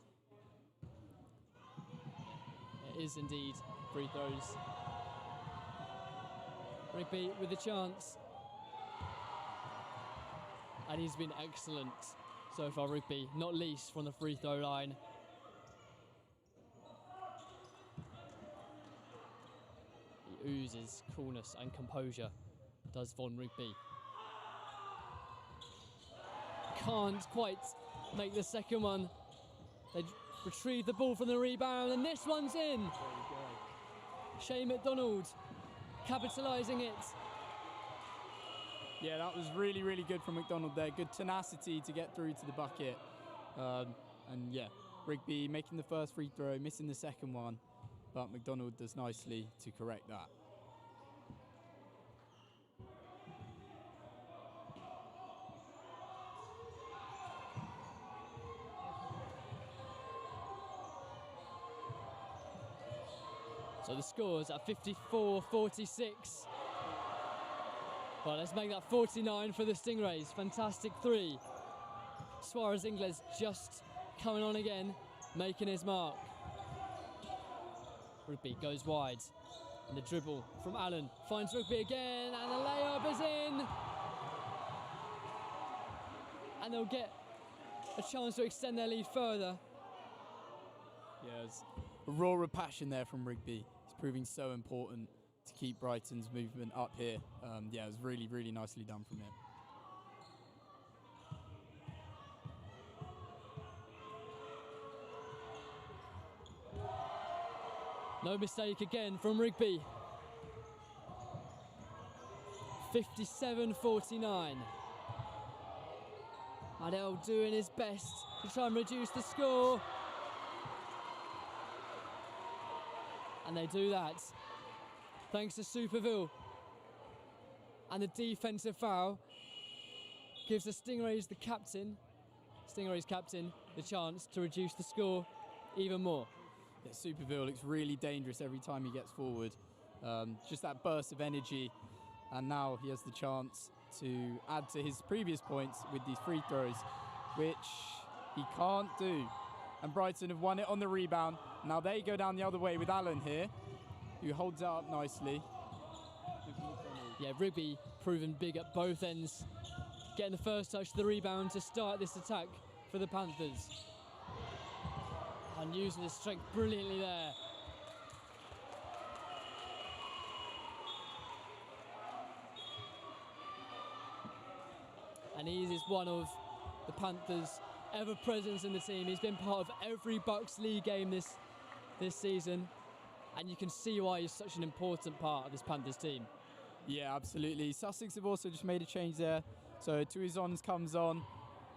It is indeed free throws. Rigby with a chance. And he's been excellent so far, Rigby, not least from the free throw line. He oozes coolness and composure, does Von Rigby. Can't quite make the second one. They retrieve the ball from the rebound, and this one's in. Shea McDonald capitalising it. Yeah, that was really, really good from McDonald there. Good tenacity to get through to the bucket. And yeah, Rigby making the first free throw, missing the second one, but McDonald does nicely to correct that. So the score's at 54-46. Well, let's make that 49 for the Stingrays. Fantastic three. Suarez Ingles just coming on again, making his mark. Rigby goes wide. And the dribble from Allen finds Rigby again, and the layup is in. And they'll get a chance to extend their lead further. Yeah, there's a roar of passion there from Rigby. It's proving so important to keep Brighton's movement up here. Yeah, it was really, really nicely done from him. No mistake again from Rigby. 57-49. Adel doing his best to try and reduce the score. And they do that. Thanks to Superville. And the defensive foul gives the Stingrays captain, the chance to reduce the score even more. Yeah, Superville looks really dangerous every time he gets forward. Just that burst of energy. And now he has the chance to add to his previous points with these free throws, which he can't do. And Brighton have won it on the rebound. Now they go down the other way with Allen here, who holds it up nicely. Yeah, Rigby proven big at both ends. Getting the first touch to the rebound to start this attack for the Panthers. And using his strength brilliantly there. And he is one of the Panthers' ever presence in the team. He's been part of every Bucks League game this season, and you can see why he's such an important part of this Panthers team. Yeah, absolutely. Sussex have also just made a change there. So Tuizons comes on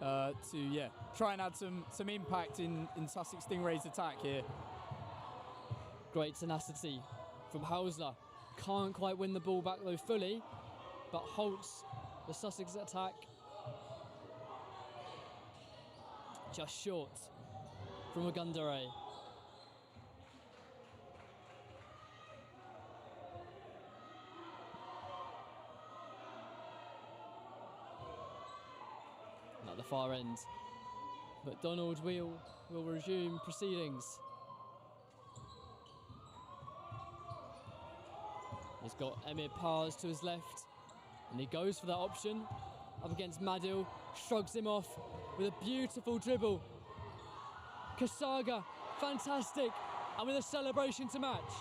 to try and add some impact in Sussex Stingrays' attack here. Great tenacity from Hausler. Can't quite win the ball back though fully, but halts the Sussex attack just short from Ogundere. At the far end, but Donald will resume proceedings. He's got Emir Pars to his left, and he goes for that option up against Madil, shrugs him off with a beautiful dribble. Kasaga, fantastic, and with a celebration to match.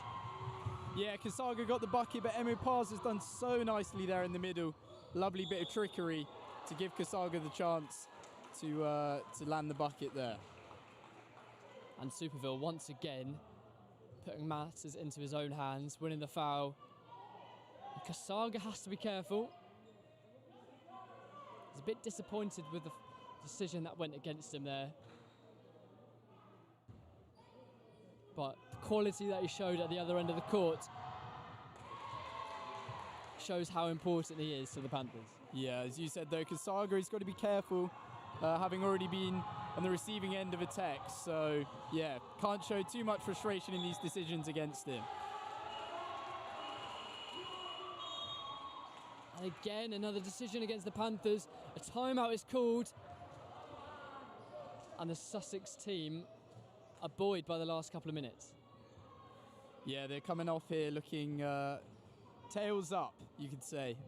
Yeah, Kasaga got the bucket, but Emir Pars has done so nicely there in the middle. Lovely bit of trickery to give Kasaga the chance to land the bucket there. And Superville once again putting matters into his own hands, winning the foul. And Kasaga has to be careful. He's a bit disappointed with the decision that went against him there. But the quality that he showed at the other end of the court shows how important he is to the Panthers. Yeah, as you said though, Kasaga has got to be careful, having already been on the receiving end of a text. So yeah, can't show too much frustration in these decisions against him. And again, another decision against the Panthers. A timeout is called. And the Sussex team are buoyed by the last couple of minutes. Yeah, they're coming off here looking tails up, you could say.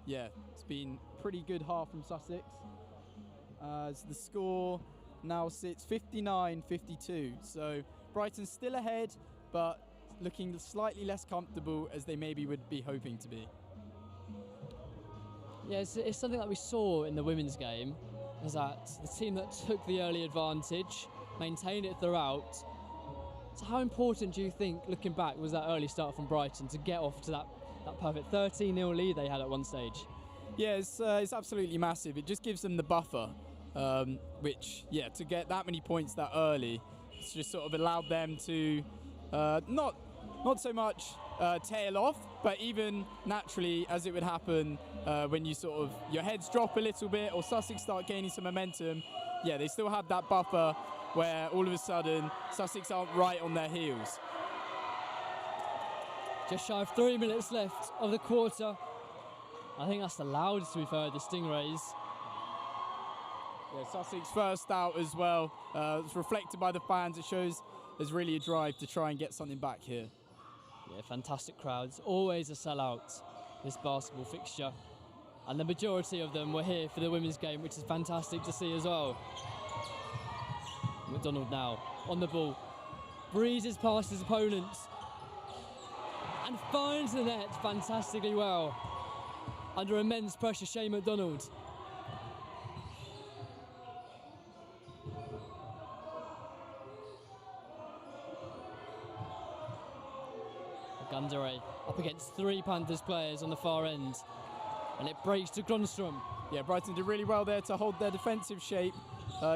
Yeah, it's been a pretty good half from Sussex. As the score now sits 59-52. So Brighton's still ahead, but looking slightly less comfortable as they maybe would be hoping to be. Yeah, it's something that we saw in the women's game, is that the team that took the early advantage maintained it throughout. So how important do you think, looking back, was that early start from Brighton to get off to that perfect 13-0 lead they had at one stage? Yeah, it's absolutely massive. It just gives them the buffer, which, yeah, to get that many points that early, it's just sort of allowed them to not so much tail off, but even naturally, as it would happen when you sort of, your heads drop a little bit or Sussex start gaining some momentum, yeah, they still have that buffer where all of a sudden Sussex aren't right on their heels. Just shy of 3 minutes left of the quarter. I think that's the loudest we've heard the Stingrays. Yeah, Sussex first out as well. It's reflected by the fans. It shows there's really a drive to try and get something back here. Yeah, fantastic crowds. Always a sellout, this basketball fixture. And the majority of them were here for the women's game, which is fantastic to see as well. McDonald now on the ball. Breezes past his opponents. And finds the net fantastically well. Under immense pressure, Shane McDonald. Gundere up against 3 Panthers players on the far end. And it breaks to Grunstrom. Yeah, Brighton did really well there to hold their defensive shape,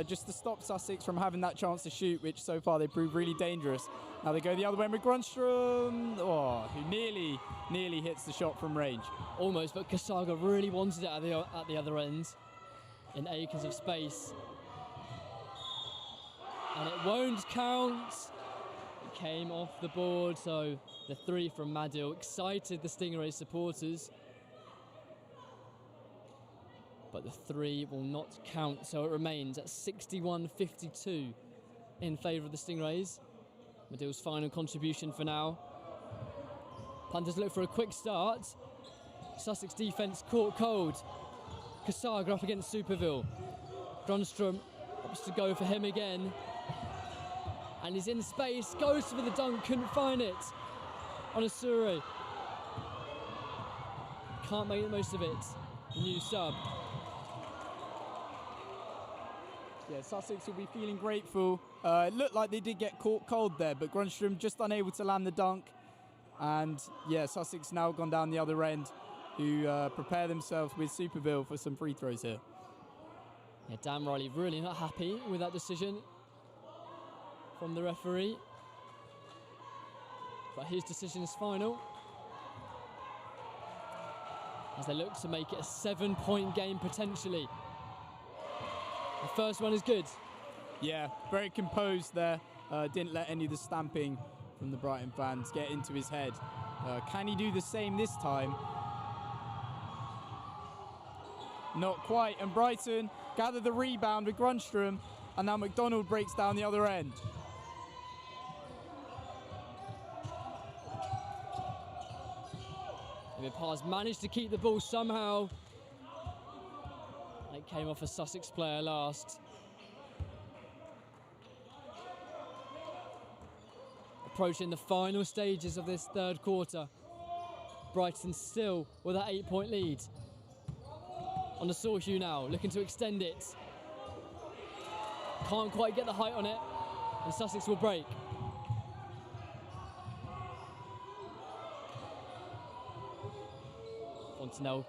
just to stop Sussex from having that chance to shoot, which so far they proved really dangerous. Now they go the other way with Grunstrom, who nearly hits the shot from range. Almost, but Kasaga really wanted it at the other end, in acres of space. And it won't count. It came off the board, so the 3 from Madil excited the Stingray supporters. But the 3 will not count, so it remains at 61-52 in favour of the Stingrays. Madil's final contribution for now. Panthers look for a quick start. Sussex defence caught cold. Kasaga up against Superville. Grunstrom opts to go for him again. And he's in space, goes for the dunk, couldn't find it. On Asuri. Can't make the most of it. New sub. Yeah, Sussex will be feeling grateful. It looked like they did get caught cold there, but Grunstrom just unable to land the dunk. And yeah, Sussex now gone down the other end, who prepare themselves with Superville for some free throws here. Yeah, Dan Riley really not happy with that decision from the referee. but his decision is final. As they look to make it a 7-point game potentially. The first one is good. Yeah, very composed there. Didn't let any of the stamping from the Brighton fans get into his head. Can he do the same this time? Not quite, and Brighton gather the rebound with Grunstrom, and now McDonald breaks down the other end. Pars managed to keep the ball somehow. It came off a Sussex player last. Approaching the final stages of this third quarter. Brighton still with that 8-point lead. On the Sawhugh now, looking to extend it. Can't quite get the height on it, and Sussex will break. Fontenelle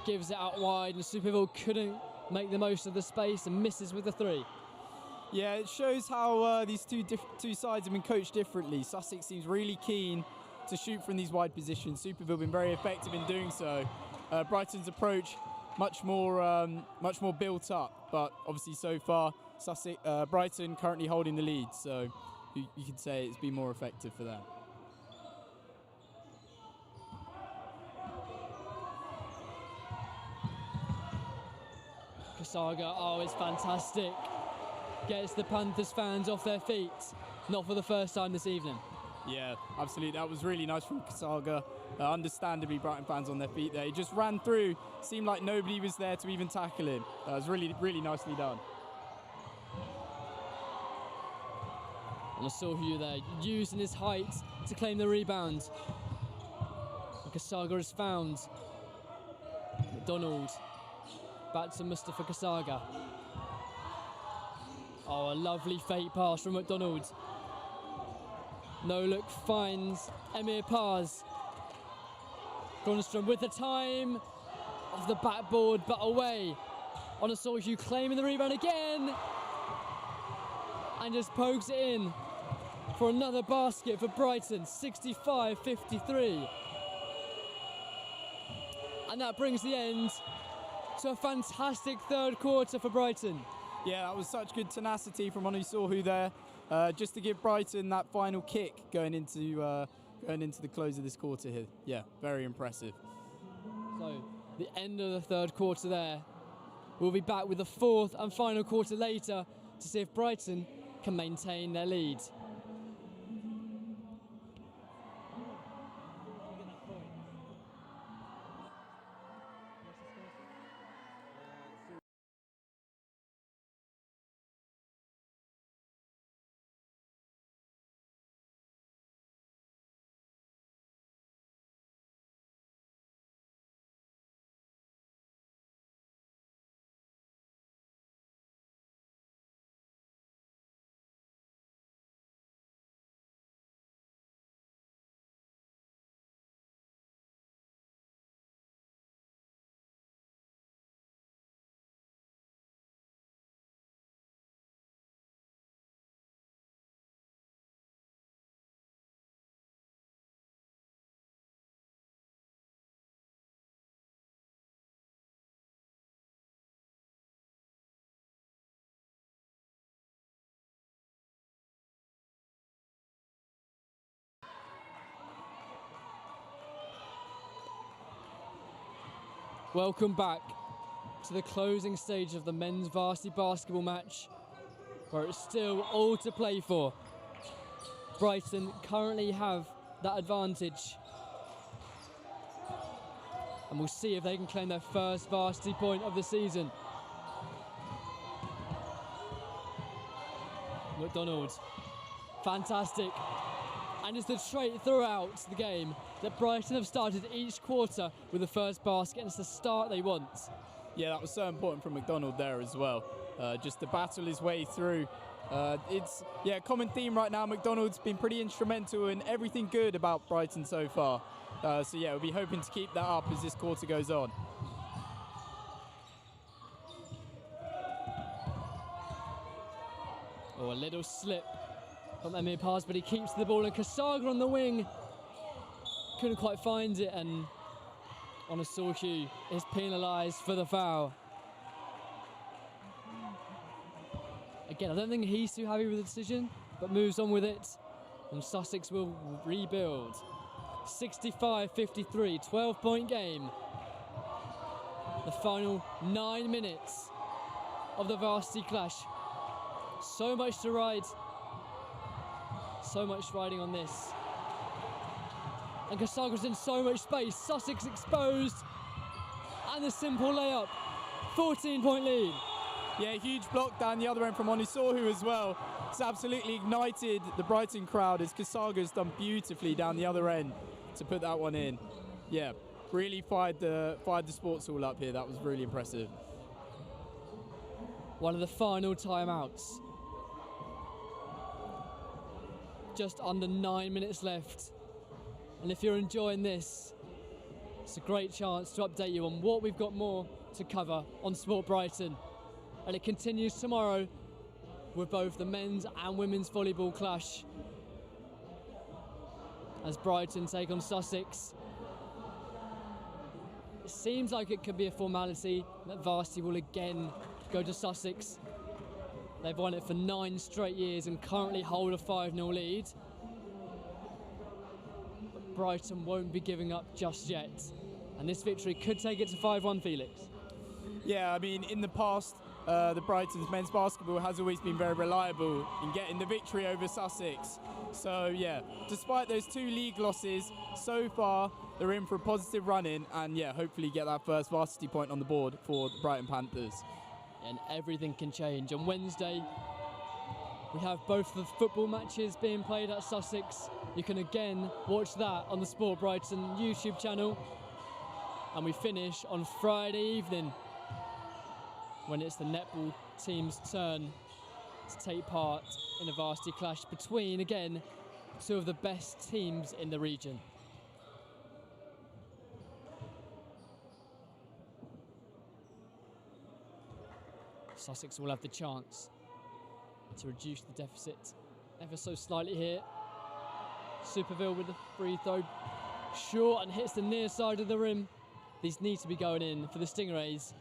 gives it out wide, and Superville couldn't make the most of the space and misses with the 3. Yeah, it shows how these two sides have been coached differently. Sussex seems really keen to shoot from these wide positions. Superville have been very effective in doing so. Brighton's approach much more built up, but obviously so far Brighton currently holding the lead, so you could say it's been more effective for them. Kasaga, oh, it's fantastic. Gets the Panthers fans off their feet. Not for the first time this evening. Yeah, absolutely. That was really nice from Kasaga. Understandably, Brighton fans on their feet there. He just ran through. Seemed like nobody was there to even tackle him. It was really, really nicely done. And I saw Hugh there, using his height to claim the rebound. And Kasaga is found. McDonald. Back to Mustafa Kasaga. Oh, a lovely fake pass from McDonald. No look finds Emir Pars. Grunstrom with the time. Off the backboard, but away. Onosoju claiming the rebound again. And just pokes it in for another basket for Brighton. 65-53. And that brings the end to a fantastic third quarter for Brighton. Yeah, that was such good tenacity from Onusohu there, just to give Brighton that final kick going into the close of this quarter here. Yeah, very impressive. So, the end of the third quarter there. We'll be back with the fourth and final quarter later to see if Brighton can maintain their lead. Welcome back to the closing stage of the men's varsity basketball match, where it's still all to play for. Brighton currently have that advantage, and we'll see if they can claim their first varsity point of the season. McDonald, fantastic. And it's the trait throughout the game that Brighton have started each quarter with the first basket, and it's the start they want. Yeah, that was so important from McDonald there as well. Just to battle his way through. It's a common theme right now. McDonald's been pretty instrumental in everything good about Brighton so far. We'll be hoping to keep that up as this quarter goes on. Oh, a little slip From Emir pass, but he keeps the ball, and Kasaga on the wing couldn't quite find it, and Onosorhu is penalised for the foul. Again, I don't think he's too happy with the decision, but moves on with it, and Sussex will rebuild. 65-53, 12-point game. The final 9 minutes of the varsity clash. So much to ride. So much riding on this. And Kasaga's in so much space. Sussex exposed. And the simple layup. 14-point lead. Yeah, huge block down the other end from Onosorhu as well. It's absolutely ignited the Brighton crowd as Kasaga's done beautifully down the other end to put that one in. Yeah, really fired the sports hall up here. That was really impressive. One of the final timeouts. Just under 9 minutes left. And if you're enjoying this, it's a great chance to update you on what we've got more to cover on Sport Brighton. And it continues tomorrow with both the men's and women's volleyball clash as Brighton take on Sussex. It seems like it could be a formality that Varsity will again go to Sussex. They've won it for 9 straight years and currently hold a 5-0 lead. But Brighton won't be giving up just yet. And this victory could take it to 5-1, Felix. Yeah, I mean, in the past, the Brighton's men's basketball has always been very reliable in getting the victory over Sussex. So, yeah, despite those 2 league losses, so far they're in for a positive run-in and, yeah, hopefully get that first varsity point on the board for the Brighton Panthers. And everything can change. On Wednesday, we have both the football matches being played at Sussex. You can again watch that on the Sport Brighton YouTube channel. And we finish on Friday evening when it's the netball team's turn to take part in a varsity clash between, again, 2 of the best teams in the region. Sussex will have the chance to reduce the deficit ever so slightly here. Superville with the free throw, short, and hits the near side of the rim. These need to be going in for the Stingrays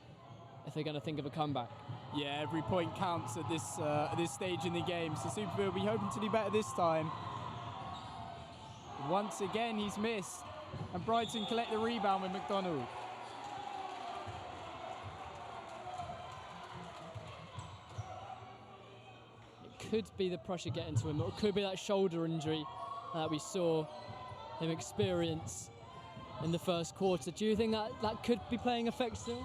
if they're going to think of a comeback. Yeah, every point counts at this stage in the game. So Superville will be hoping to do better this time. Once again, he's missed, and Brighton collect the rebound with McDonald. Could be the pressure getting to him, or it could be that shoulder injury that we saw him experience in the first quarter. Do you think that could be playing effect still?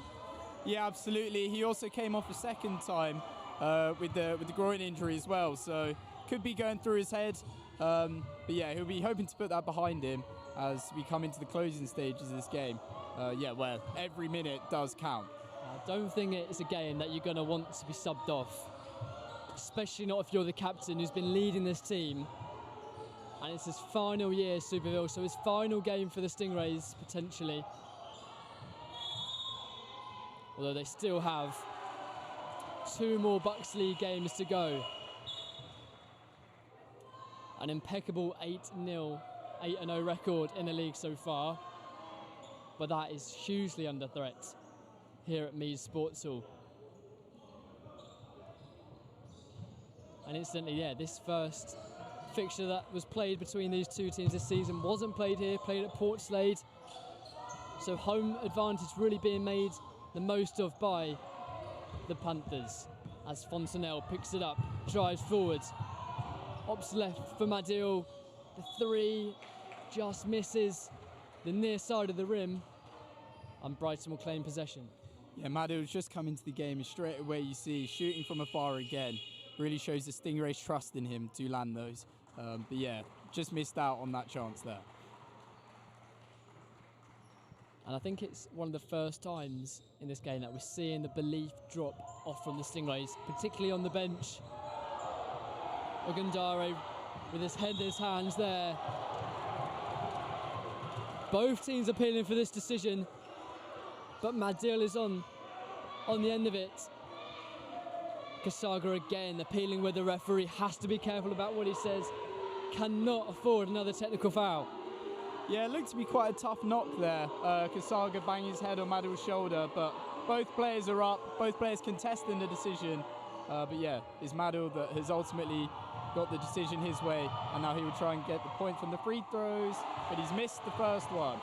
Yeah, absolutely. He also came off a second time with the groin injury as well, so could be going through his head. But yeah, he'll be hoping to put that behind him as we come into the closing stages of this game. Yeah, well, every minute does count. I don't think it's a game that you're going to want to be subbed off. Especially not if you're the captain who's been leading this team. And it's his final year, Superville, so his final game for the Stingrays, potentially. Although they still have 2 more Bucks League games to go. An impeccable 8-0 record in the league so far. But that is hugely under threat here at Meads Sports Hall. And incidentally, yeah, this first fixture that was played between these 2 teams this season wasn't played here, played at Portslade. So home advantage really being made the most of by the Panthers as Fontenelle picks it up, drives forward. Ops left for Madil. The 3 just misses the near side of the rim, and Brighton will claim possession. Yeah, Madil's just come into the game, and straight away you see shooting from afar again. Really shows the Stingrays' trust in him to land those. But yeah, just missed out on that chance there. And I think it's one of the first times in this game that we're seeing the belief drop off from the Stingrays, particularly on the bench. Ogundare with his head in his hands there. Both teams appealing for this decision, but Madil is on the end of it. Kasaga again appealing with the referee. Has to be careful about what he says. Cannot afford another technical foul. Yeah, it looked to be quite a tough knock there. Kasaga banging his head on Madil's shoulder, but both players are up. Both players contesting the decision. But yeah, it's Madil that has ultimately got the decision his way, and now he will try and get the point from the free throws, but he's missed the first one.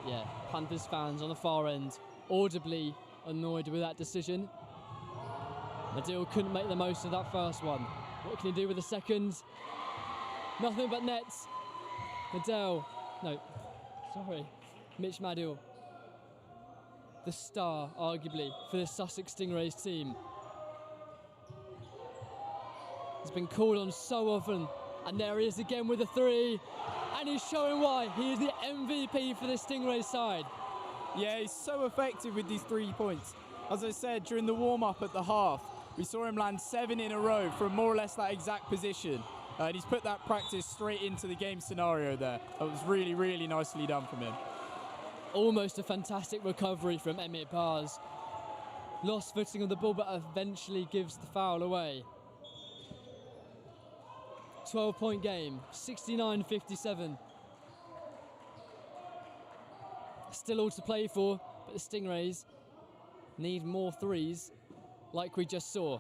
Yeah, Panthers fans on the far end audibly annoyed with that decision. Madil couldn't make the most of that first one. What can he do with the second? Nothing but nets. Mitch Madil, the star, arguably, for the Sussex Stingrays team. He's been called on so often, and there he is again with the three, and he's showing why he is the MVP for the Stingrays side. Yeah, he's so effective with these 3 points. As I said, during the warm-up at the half, we saw him land 7 in a row from more or less that exact position. And he's put that practice straight into the game scenario there. That was really, really nicely done from him. Almost a fantastic recovery from Emir Bars. Lost footing of the ball, but eventually gives the foul away. 12-point game, 69-57. Still all to play for, but the Stingrays need more threes, like we just saw.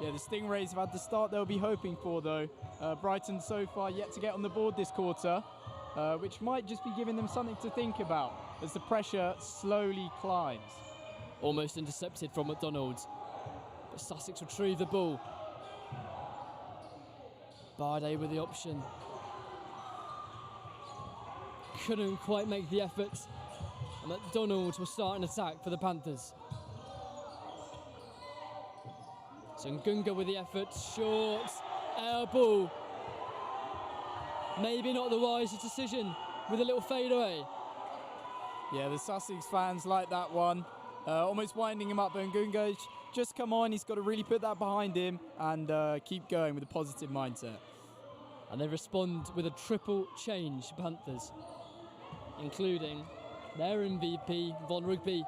Yeah, the Stingrays have had the start they'll be hoping for, though. Brighton so far yet to get on the board this quarter, which might just be giving them something to think about as the pressure slowly climbs. Almost intercepted from McDonald, but Sussex retrieve the ball. Bardet with the option. Couldn't quite make the effort. And McDonald will start an attack for the Panthers. So Ngunga with the effort, short, air ball. Maybe not the wisest decision with a little fadeaway. Yeah, the Sussex fans like that one. Almost winding him up, but Ngunga just come on. He's got to really put that behind him and keep going with a positive mindset. And they respond with a triple change, Panthers, including their MVP, Von Rugby,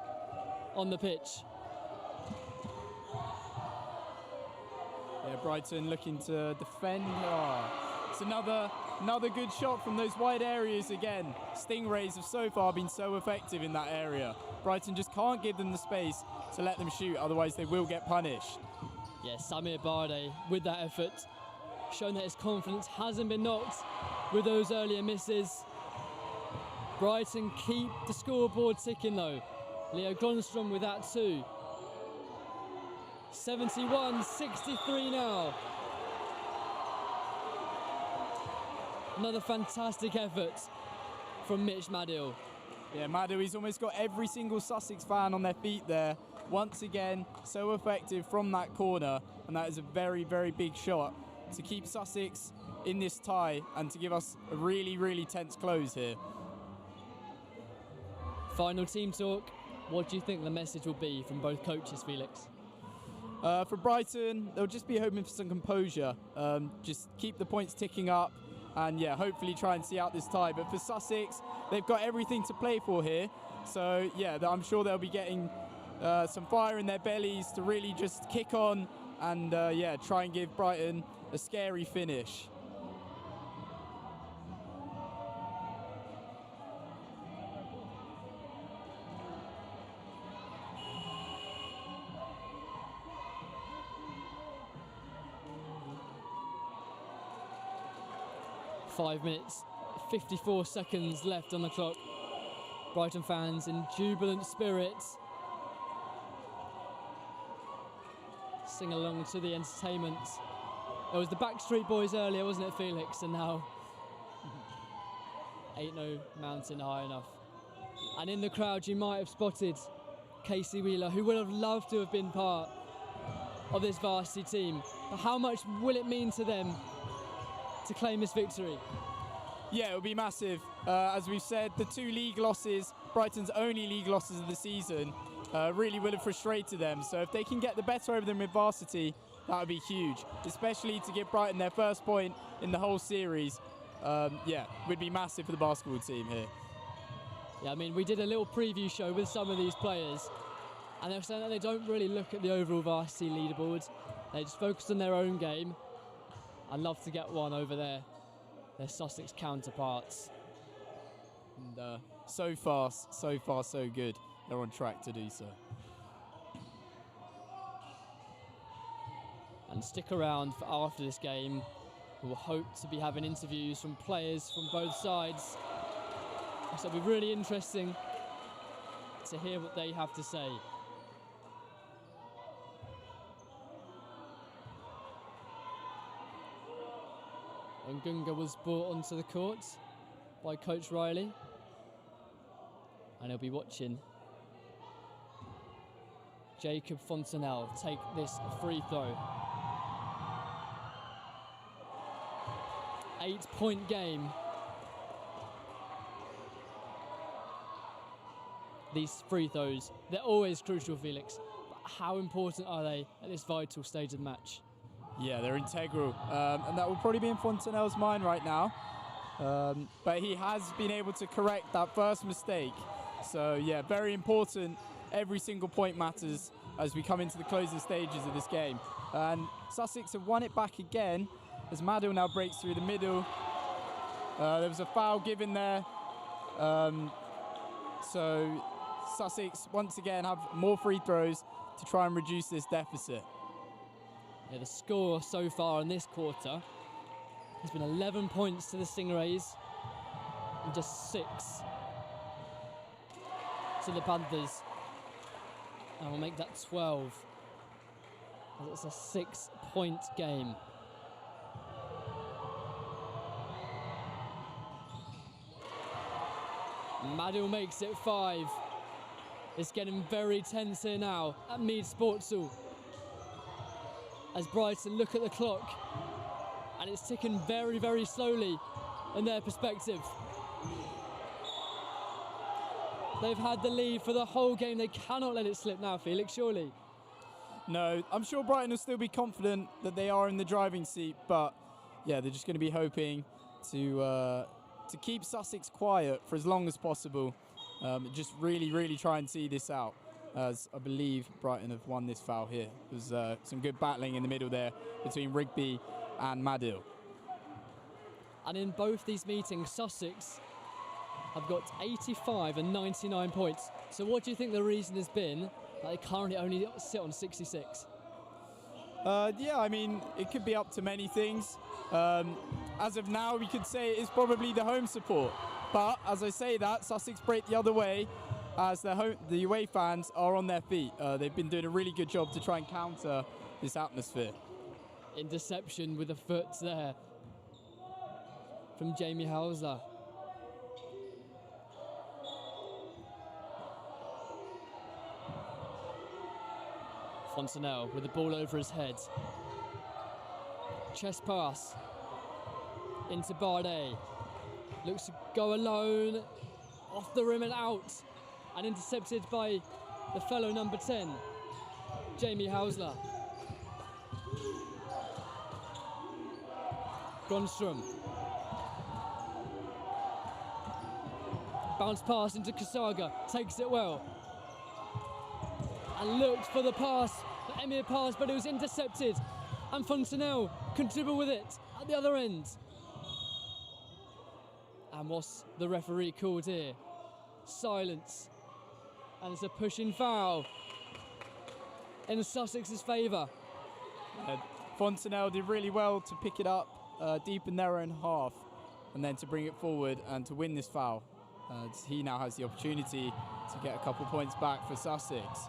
on the pitch. Yeah, Brighton looking to defend. It's another good shot from those wide areas again. Stingrays have so far been so effective in that area. Brighton just can't give them the space to let them shoot, otherwise they will get punished. Yeah, Samir Bardet with that effort, showing that his confidence hasn't been knocked with those earlier misses. Brighton keep the scoreboard ticking though. Leo Gronstrom with that too. 71-63 now. Another fantastic effort from Mitch Madil. Yeah, Madil, he's almost got every single Sussex fan on their feet there. Once again, so effective from that corner, and that is a very, very big shot to keep Sussex in this tie and to give us a really, really tense close here. Final team talk. What do you think the message will be from both coaches, Felix? For Brighton, they'll just be hoping for some composure. Just keep the points ticking up and, yeah, hopefully try and see out this tie. But for Sussex, they've got everything to play for here. So, yeah, I'm sure they'll be getting some fire in their bellies to really just kick on and, yeah, try and give Brighton a scary finish. Five minutes, 54 seconds left on the clock. Brighton fans in jubilant spirits. Sing along to the entertainment. It was the Backstreet Boys earlier, wasn't it, Felix? And now, ain't no mountain high enough. And in the crowd, you might have spotted Casey Wheeler, who would have loved to have been part of this varsity team. But how much will it mean to them to claim this victory? Yeah, it'll be massive. As we've said, the two league losses, Brighton's only league losses of the season, really will have frustrated them. So if they can get the better over them with varsity, that would be huge, especially to give Brighton their first point in the whole series. Yeah, would be massive for the basketball team here. Yeah, I mean, we did a little preview show with some of these players, And they're saying that they don't really look at the overall varsity leaderboard. They just focus on their own game. I'd love to get one over their Sussex counterparts. And so far, so good. They're on track to do so. And stick around for after this game. We'll hope to be having interviews from players from both sides. So it'll be really interesting to hear what they have to say. Ngunga was brought onto the court by Coach Riley, and he'll be watching Jacob Fontenelle take this free throw. 8-point game. These free throws, they're always crucial, Felix, but how important are they at this vital stage of the match? Yeah, they're integral, and that will probably be in Fontenelle's mind right now. But he has been able to correct that first mistake. So yeah, very important. Every single point matters as we come into the closing stages of this game. And Sussex have won it back again as Madil now breaks through the middle. There was a foul given there. So Sussex once again have more free throws to try and reduce this deficit. Yeah, the score so far in this quarter has been 11 points to the Stingrays and just 6 to the Panthers. And we'll make that 12 as it's a 6-point game. Madil makes it 5. It's getting very tense here now at Meads Sports Hall. As Brighton look at the clock, and it's ticking very, very slowly in their perspective. They've had the lead for the whole game. They cannot let it slip now, Felix, surely. No, I'm sure Brighton will still be confident that they are in the driving seat, but yeah, they're just going to be hoping to keep Sussex quiet for as long as possible. Just really try and see this out, as I believe Brighton have won this foul here. There's some good battling in the middle there between Rigby and Madil. And in both these meetings, Sussex have got 85 and 99 points. So what do you think the reason has been that they currently only sit on 66? Yeah, I mean, it could be up to many things. As of now, we could say it's probably the home support. But as I say that, Sussex break the other way as the away fans are on their feet. They've been doing a really good job to try and counter this atmosphere. Interception with a foot there from Jamie Hauser. Fontenelle with the ball over his head. Chest pass into Bardet. Looks to go alone, off the rim and out, and intercepted by the fellow number 10, Jamie Hausler. Gronstrom. Bounce pass into Kasaga, takes it well. And looked for the pass, the Emir pass, but it was intercepted. And Fontenelle can dribble with it at the other end. And what's the referee called here? Silence. And it's a pushing foul in Sussex's favour. Fontenelle did really well to pick it up deep in their own half and then to bring it forward and to win this foul. He now has the opportunity to get a couple points back for Sussex.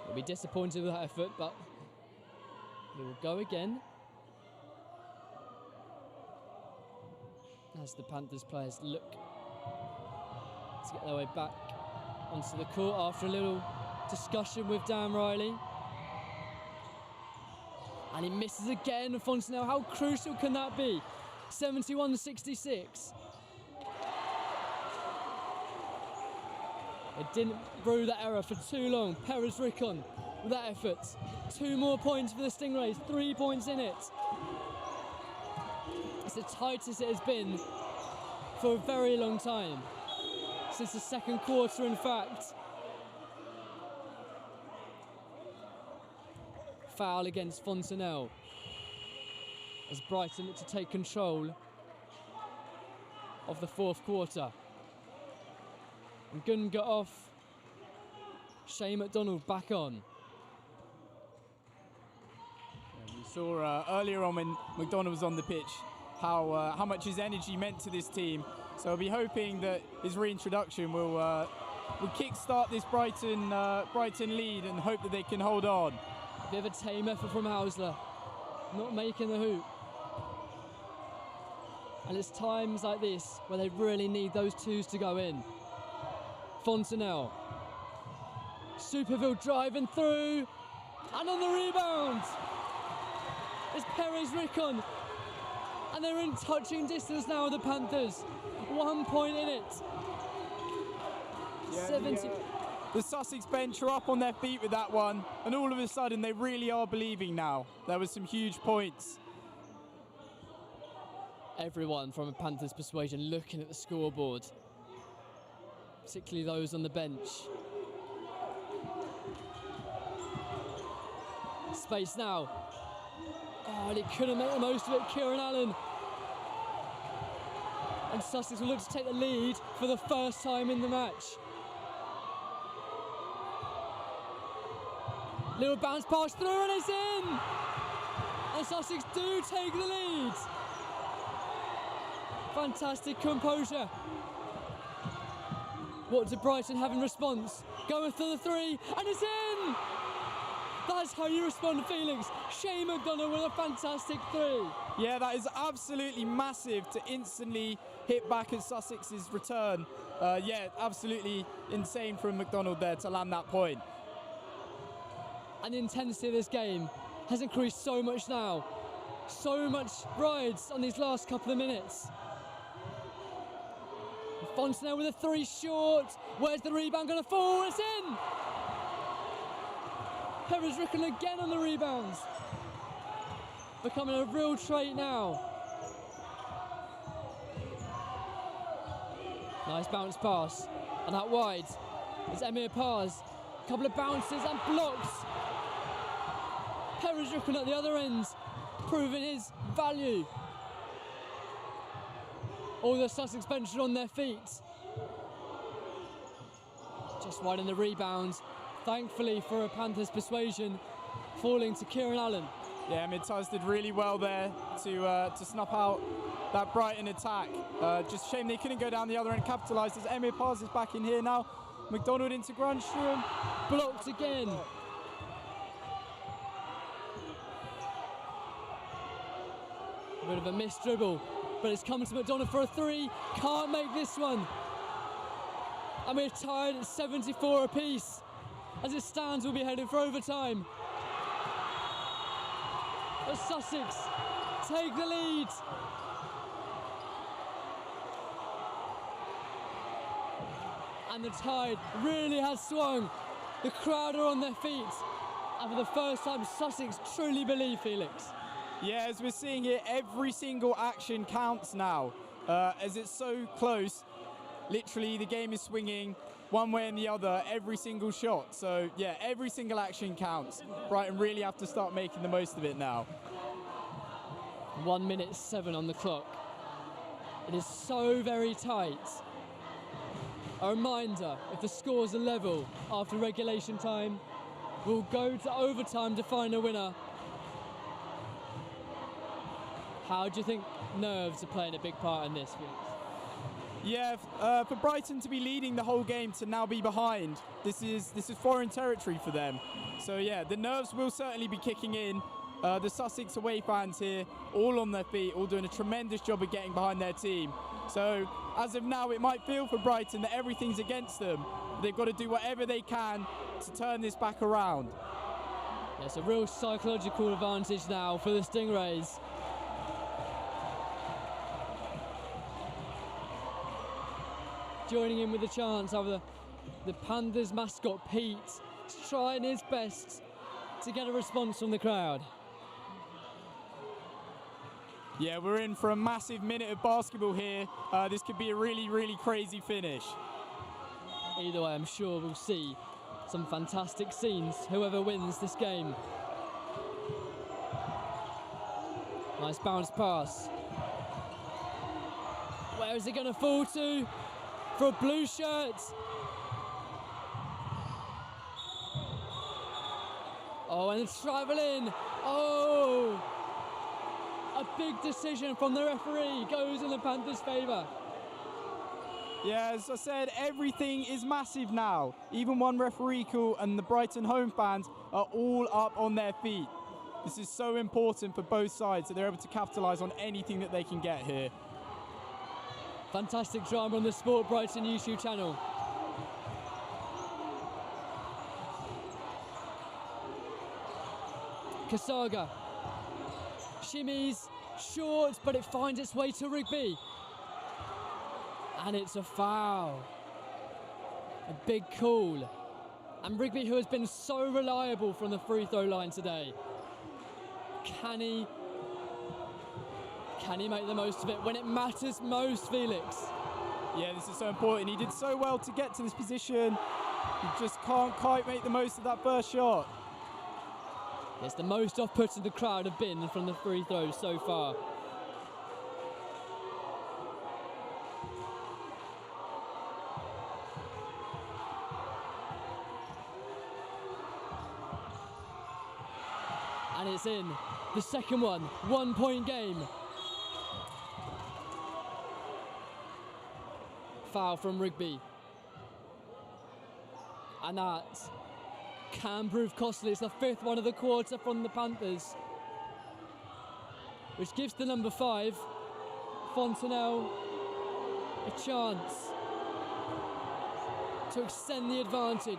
We'll be disappointed with that effort, but he will go again. As the Panthers players look to get their way back onto the court after a little discussion with Dan Riley. And he misses again, Fontenelle. How crucial can that be? 71-66. They didn't brew that error for too long. Perez Rickon with that effort. 2 more points for the Stingrays, 3 points in it. It's the tightest it has been for a very long time. Since the second quarter, in fact. Foul against Fontenelle as Brighton look to take control of the fourth quarter. And Gunn got off. Shane McDonald back on. We saw earlier on when McDonald was on the pitch how much his energy meant to this team. So I'll be hoping that his reintroduction will kickstart this Brighton lead and hope that they can hold on. A bit of a tame effort from Hausler, not making the hoop. And it's times like this where they really need those twos to go in. Fontenelle. Superville driving through. And on the rebound, it's Perez Rickon. And they're in touching distance now, the Panthers. 1 point in it. Yeah, 70. The Sussex bench are up on their feet with that one. And all of a sudden, they really are believing now. There was some huge points. Everyone from a Panthers persuasion looking at the scoreboard. Particularly those on the bench. Space now. Oh, and he couldn't make the most of it, Kieran Allen. And Sussex will look to take the lead for the first time in the match. Little bounce pass through and it's in! And Sussex do take the lead. Fantastic composure. What did Brighton have in response? Going for the three and it's in! That's how you respond, Felix. Shane McDonough with a fantastic three. Yeah, that is absolutely massive to instantly hit back at Sussex's return. Yeah, absolutely insane from McDonald there to land that point. And the intensity of this game has increased so much now. So much rides on these last couple of minutes. Fontenelle with a three short. Where's the rebound going to fall? It's in! Perez Rickon again on the rebounds. Becoming a real trait now. Nice bounce pass. And out wide is Emir Paz. A couple of bounces and blocks. Perez Rickon at the other end, proving his value. All the Sussex bench are on their feet. Just wide in the rebound. Thankfully for a Panthers persuasion, falling to Kieran Allen. Yeah, Meads did really well there to snuff out that Brighton attack. Just shame they couldn't go down the other end, capitalise as Emir Paz is back in here now. McDonald into Grunstrom. Blocked again. A bit of a missed dribble, but it's coming to McDonald for a three. Can't make this one. And we're tied at 74 apiece. As it stands, we'll be heading for overtime. But Sussex take the lead. And the tide really has swung. The crowd are on their feet. And for the first time, Sussex truly believe, Felix. Yeah, as we're seeing here, every single action counts now. As it's so close, literally the game is swinging one way and the other, every single shot. So yeah, every single action counts. Brighton really have to start making the most of it now. 1 minute 7 on the clock. It is so very tight. A reminder, if the scores are level after regulation time, we'll go to overtime to find a winner. How do you think nerves are playing a big part in this, Felix? Yeah, for Brighton to be leading the whole game to now be behind, this is foreign territory for them. So yeah, the nerves will certainly be kicking in. The Sussex away fans here, all on their feet, all doing a tremendous job of getting behind their team. So as of now, it might feel for Brighton that everything's against them. They've got to do whatever they can to turn this back around. Yeah, it's a real psychological advantage now for the Stingrays. Joining in with the chants of the Panthers mascot Pete, trying his best to get a response from the crowd. Yeah, we're in for a massive minute of basketball here. This could be a really, really crazy finish. Either way, I'm sure we'll see some fantastic scenes, whoever wins this game. Nice bounce pass. Where is it going to fall to? For a blue shirt. Oh, and it's travelling. Oh! A big decision from the referee goes in the Panthers' favour. Yeah, as I said, everything is massive now. Even one referee call and the Brighton home fans are all up on their feet. This is so important for both sides that they're able to capitalise on anything that they can get here. Fantastic drama on the Sport Brighton YouTube channel. Kasaga shimmies, short, but it finds its way to Rigby. And it's a foul. A big call. And Rigby, who has been so reliable from the free throw line today. Can he make the most of it when it matters most, Felix? Yeah, this is so important. He did so well to get to this position. He just can't quite make the most of that first shot. It's the most off-putting the crowd have been from the free throws so far. And it's in. The second one, 1 point game. Foul from Rigby. And that can prove costly. It's the fifth one of the quarter from the Panthers, which gives the number 5, Fontenelle, a chance to extend the advantage.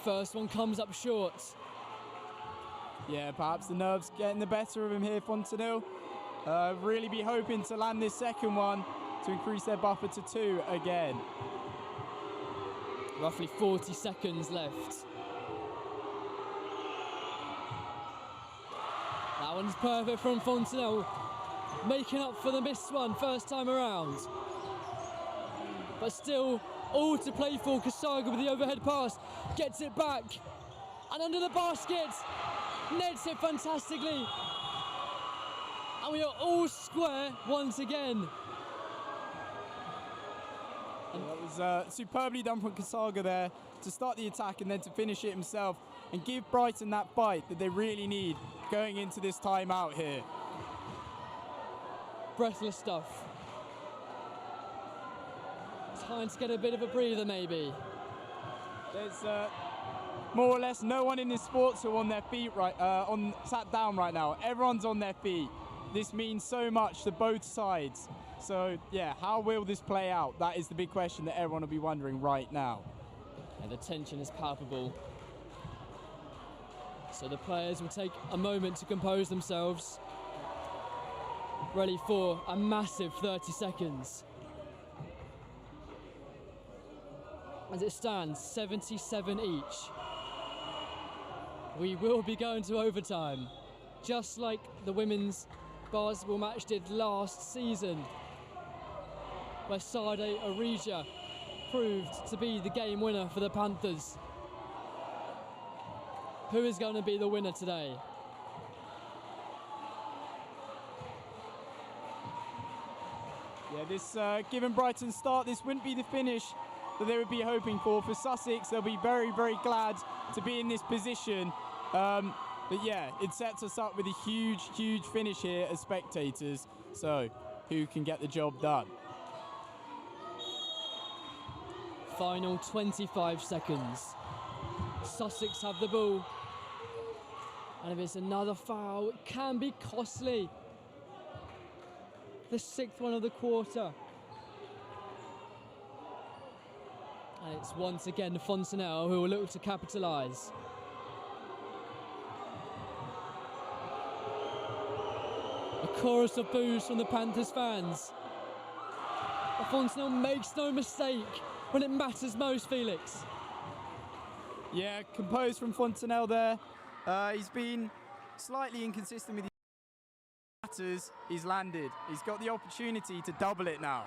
First one comes up short. Yeah, perhaps the nerves getting the better of him here, Fontenelle. Really be hoping to land this second one to increase their buffer to 2 again. Roughly 40 seconds left. That one's perfect from Fontenelle, making up for the missed one first time around. But still, all to play for. Kasaga with the overhead pass, gets it back, and under the basket, nets it fantastically. And we are all square once again. And that was superbly done from Kasaga there to start the attack and then to finish it himself and give Brighton that bite that they really need going into this timeout here. Breathless stuff. Time to get a bit of a breather, maybe. There's more or less no one in this sports who are on their feet sat down right now. Everyone's on their feet. This means so much to both sides. So, yeah, how will this play out? That is the big question that everyone will be wondering right now. And the tension is palpable. So the players will take a moment to compose themselves. Ready for a massive 30 seconds. As it stands, 77 each. We will be going to overtime, just like the women's basketball match did last season, where Sade Arija proved to be the game winner for the Panthers. Who is going to be the winner today? Yeah, this given Brighton's start, this wouldn't be the finish that they would be hoping for. For Sussex, they'll be very, very glad to be in this position. But yeah, it sets us up with a huge, huge finish here as spectators. So, who can get the job done? Final 25 seconds. Sussex have the ball. And if it's another foul, it can be costly. The 6th one of the quarter. And it's once again Fontenelle who will look to capitalise. A chorus of boos from the Panthers fans. But Fontenelle makes no mistake when it matters most, Felix. Yeah, composed from Fontenelle there. He's been slightly inconsistent with his matters. He's landed. He's got the opportunity to double it now.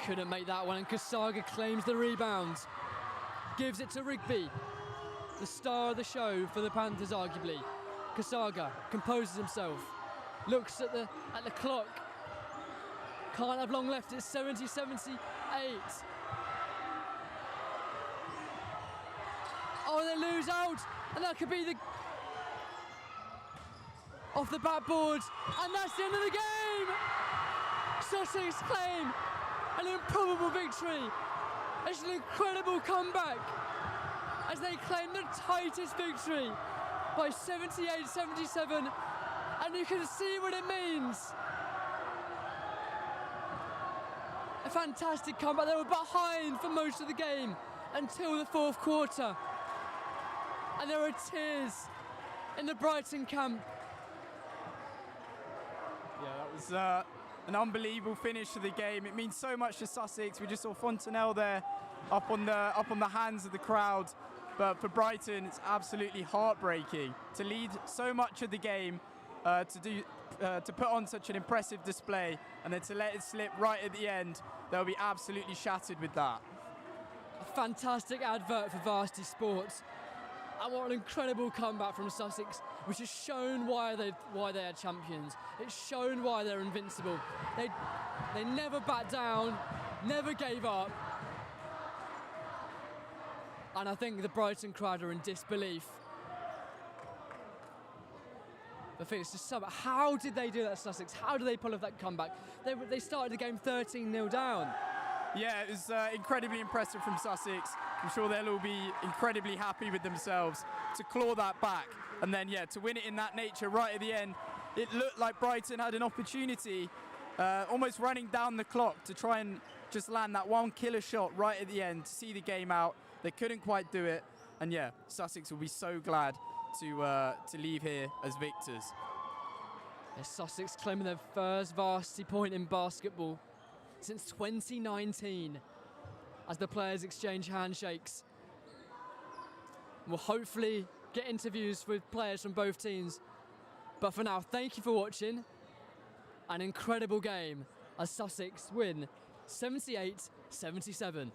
Couldn't make that one, and Kasaga claims the rebound. Gives it to Rigby, the star of the show for the Panthers, arguably. Kasaga composes himself, looks at the clock. Can't have long left. It's 70-78. Oh, they lose out, and that could be the off the backboard, and that's the end of the game. Sussex claim an improbable victory. It's an incredible comeback as they claim the tightest victory by 78-77, and you can see what it means. A fantastic comeback. They were behind for most of the game until the fourth quarter, and there were tears in the Brighton camp. Yeah, that was an unbelievable finish to the game. It means so much to Sussex. We just saw Fontenelle there up on the hands of the crowd. But for Brighton, it's absolutely heartbreaking to lead so much of the game, to put on such an impressive display, and then to let it slip right at the end. They'll be absolutely shattered with that. A fantastic advert for Varsity Sports, and what an incredible comeback from Sussex, which has shown why they are champions. It's shown why they're invincible. They never backed down, never gave up. And I think the Brighton crowd are in disbelief. The thing is, how did they do that, Sussex? How did they pull off that comeback? They started the game 13-0 down. Yeah, it was incredibly impressive from Sussex. I'm sure they'll all be incredibly happy with themselves to claw that back. And then, yeah, to win it in that nature right at the end. It looked like Brighton had an opportunity, almost running down the clock to try and just land that one killer shot right at the end to see the game out. They couldn't quite do it. And yeah, Sussex will be so glad to leave here as victors. As Sussex claiming their first varsity point in basketball since 2019, as the players exchange handshakes. We'll hopefully get interviews with players from both teams. But for now, thank you for watching. An incredible game as Sussex win 78-77.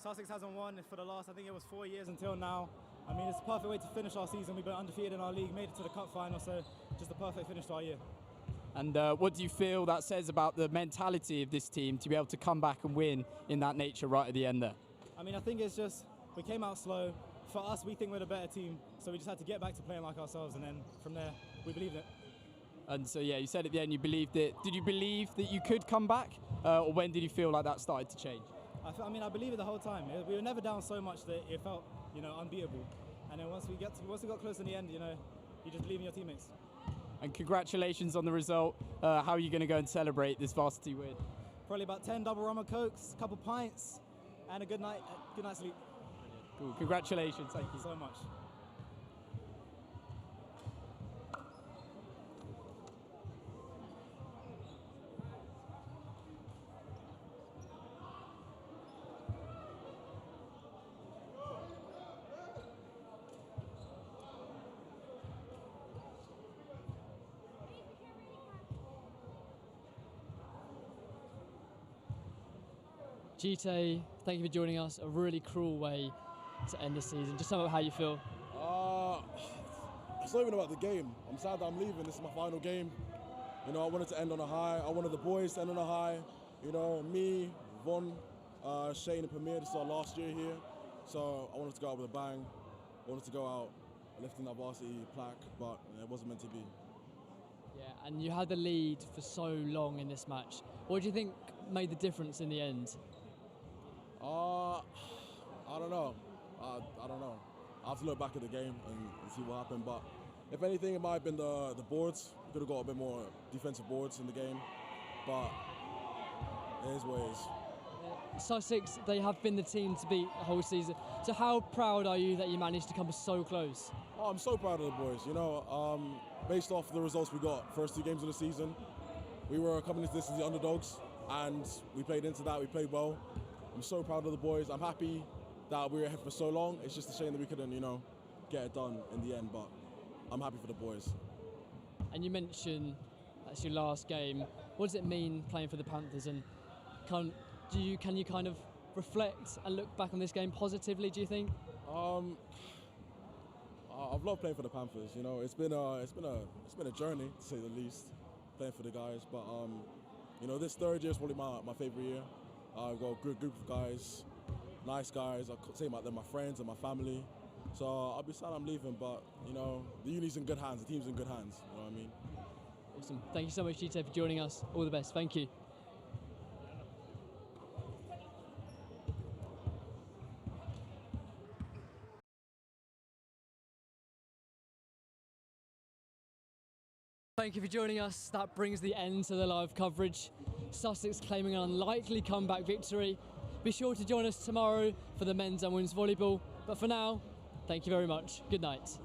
Sussex hasn't won for the last, I think it was 4 years until now. I mean, it's a perfect way to finish our season. We've been undefeated in our league, made it to the cup final, so just a perfect finish to our year. And what do you feel that says about the mentality of this team to be able to come back and win in that nature right at the end there? I mean, I think it's just, we came out slow. For us, we think we're the better team, so we just had to get back to playing like ourselves, and then from there, we believed it. And so, yeah, you said at the end you believed it. Did you believe that you could come back, or when did you feel like that started to change? I mean, I believe it the whole time. We were never down so much that it felt, unbeatable. And then once we got close in the end, you just believe in your teammates. And congratulations on the result. How are you going to go and celebrate this varsity win? Probably about 10 double rum and cokes, a couple pints, and a good night's sleep. Cool. Congratulations. Thank you so much. Gite, thank you for joining us. A really cruel way to end the season. Just tell me how you feel. It's not even about the game. I'm sad that I'm leaving. This is my final game. I wanted to end on a high. I wanted the boys to end on a high. Me, Von, Shane and Pamir, this is our last year here. So I wanted to go out with a bang. I wanted to go out lifting that varsity plaque, but it wasn't meant to be. Yeah, and you had the lead for so long in this match. What do you think made the difference in the end? I don't know. I don't know. I have to look back at the game and see what happened. But if anything, it might have been the boards. We could have got a bit more defensive boards in the game. But it is what it is. Sussex, they have been the team to beat the whole season. So how proud are you that you managed to come so close? Oh, I'm so proud of the boys. Based off the results we got, first 2 games of the season, we were coming into this as the underdogs, and we played into that. We played well. I'm so proud of the boys. I'm happy that we were ahead for so long. It's just a shame that we couldn't, get it done in the end, but I'm happy for the boys. And you mentioned that's your last game. What does it mean playing for the Panthers, and can you kind of reflect and look back on this game positively, do you think? I've loved playing for the Panthers. It's been a journey, to say the least, playing for the guys. But this third year is probably my favourite year. I've got a good group of guys, nice guys. I could say they're my friends and my family. So I'll be sad I'm leaving, but the uni's in good hands, the team's in good hands. You know what I mean? Awesome. Thank you so much, Gite, for joining us. All the best. Thank you. Thank you for joining us. That brings the end to the live coverage. Sussex claiming an unlikely comeback victory. Be sure to join us tomorrow for the men's and women's volleyball. But for now, thank you very much. Good night.